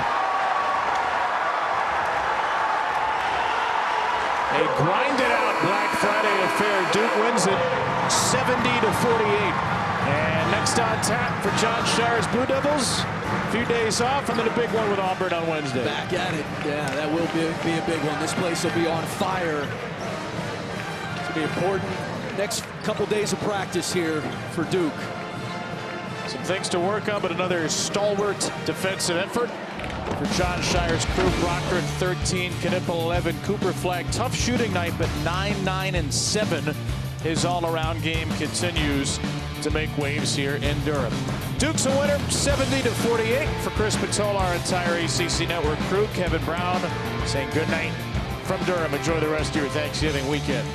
A grinded-out Black Friday affair. Duke wins it 70-48. And next on tap for Jon Scheyer's Blue Devils. A few days off, and then a big one with Auburn on Wednesday. Back at it. Yeah, that will be a big one. This place will be on fire. It's going to be important. Next couple days of practice here for Duke. Some things to work on, but another stalwart defensive effort for Jon Scheyer's crew. Brockert 13, Knippel 11, Cooper Flag. Tough shooting night, but 9, 9, and 7. His all-around game continues to make waves here in Durham. Duke's a winner, 70-48. For Chris Patola, our entire ACC Network crew, Kevin Brown saying good night from Durham. Enjoy the rest of your Thanksgiving weekend.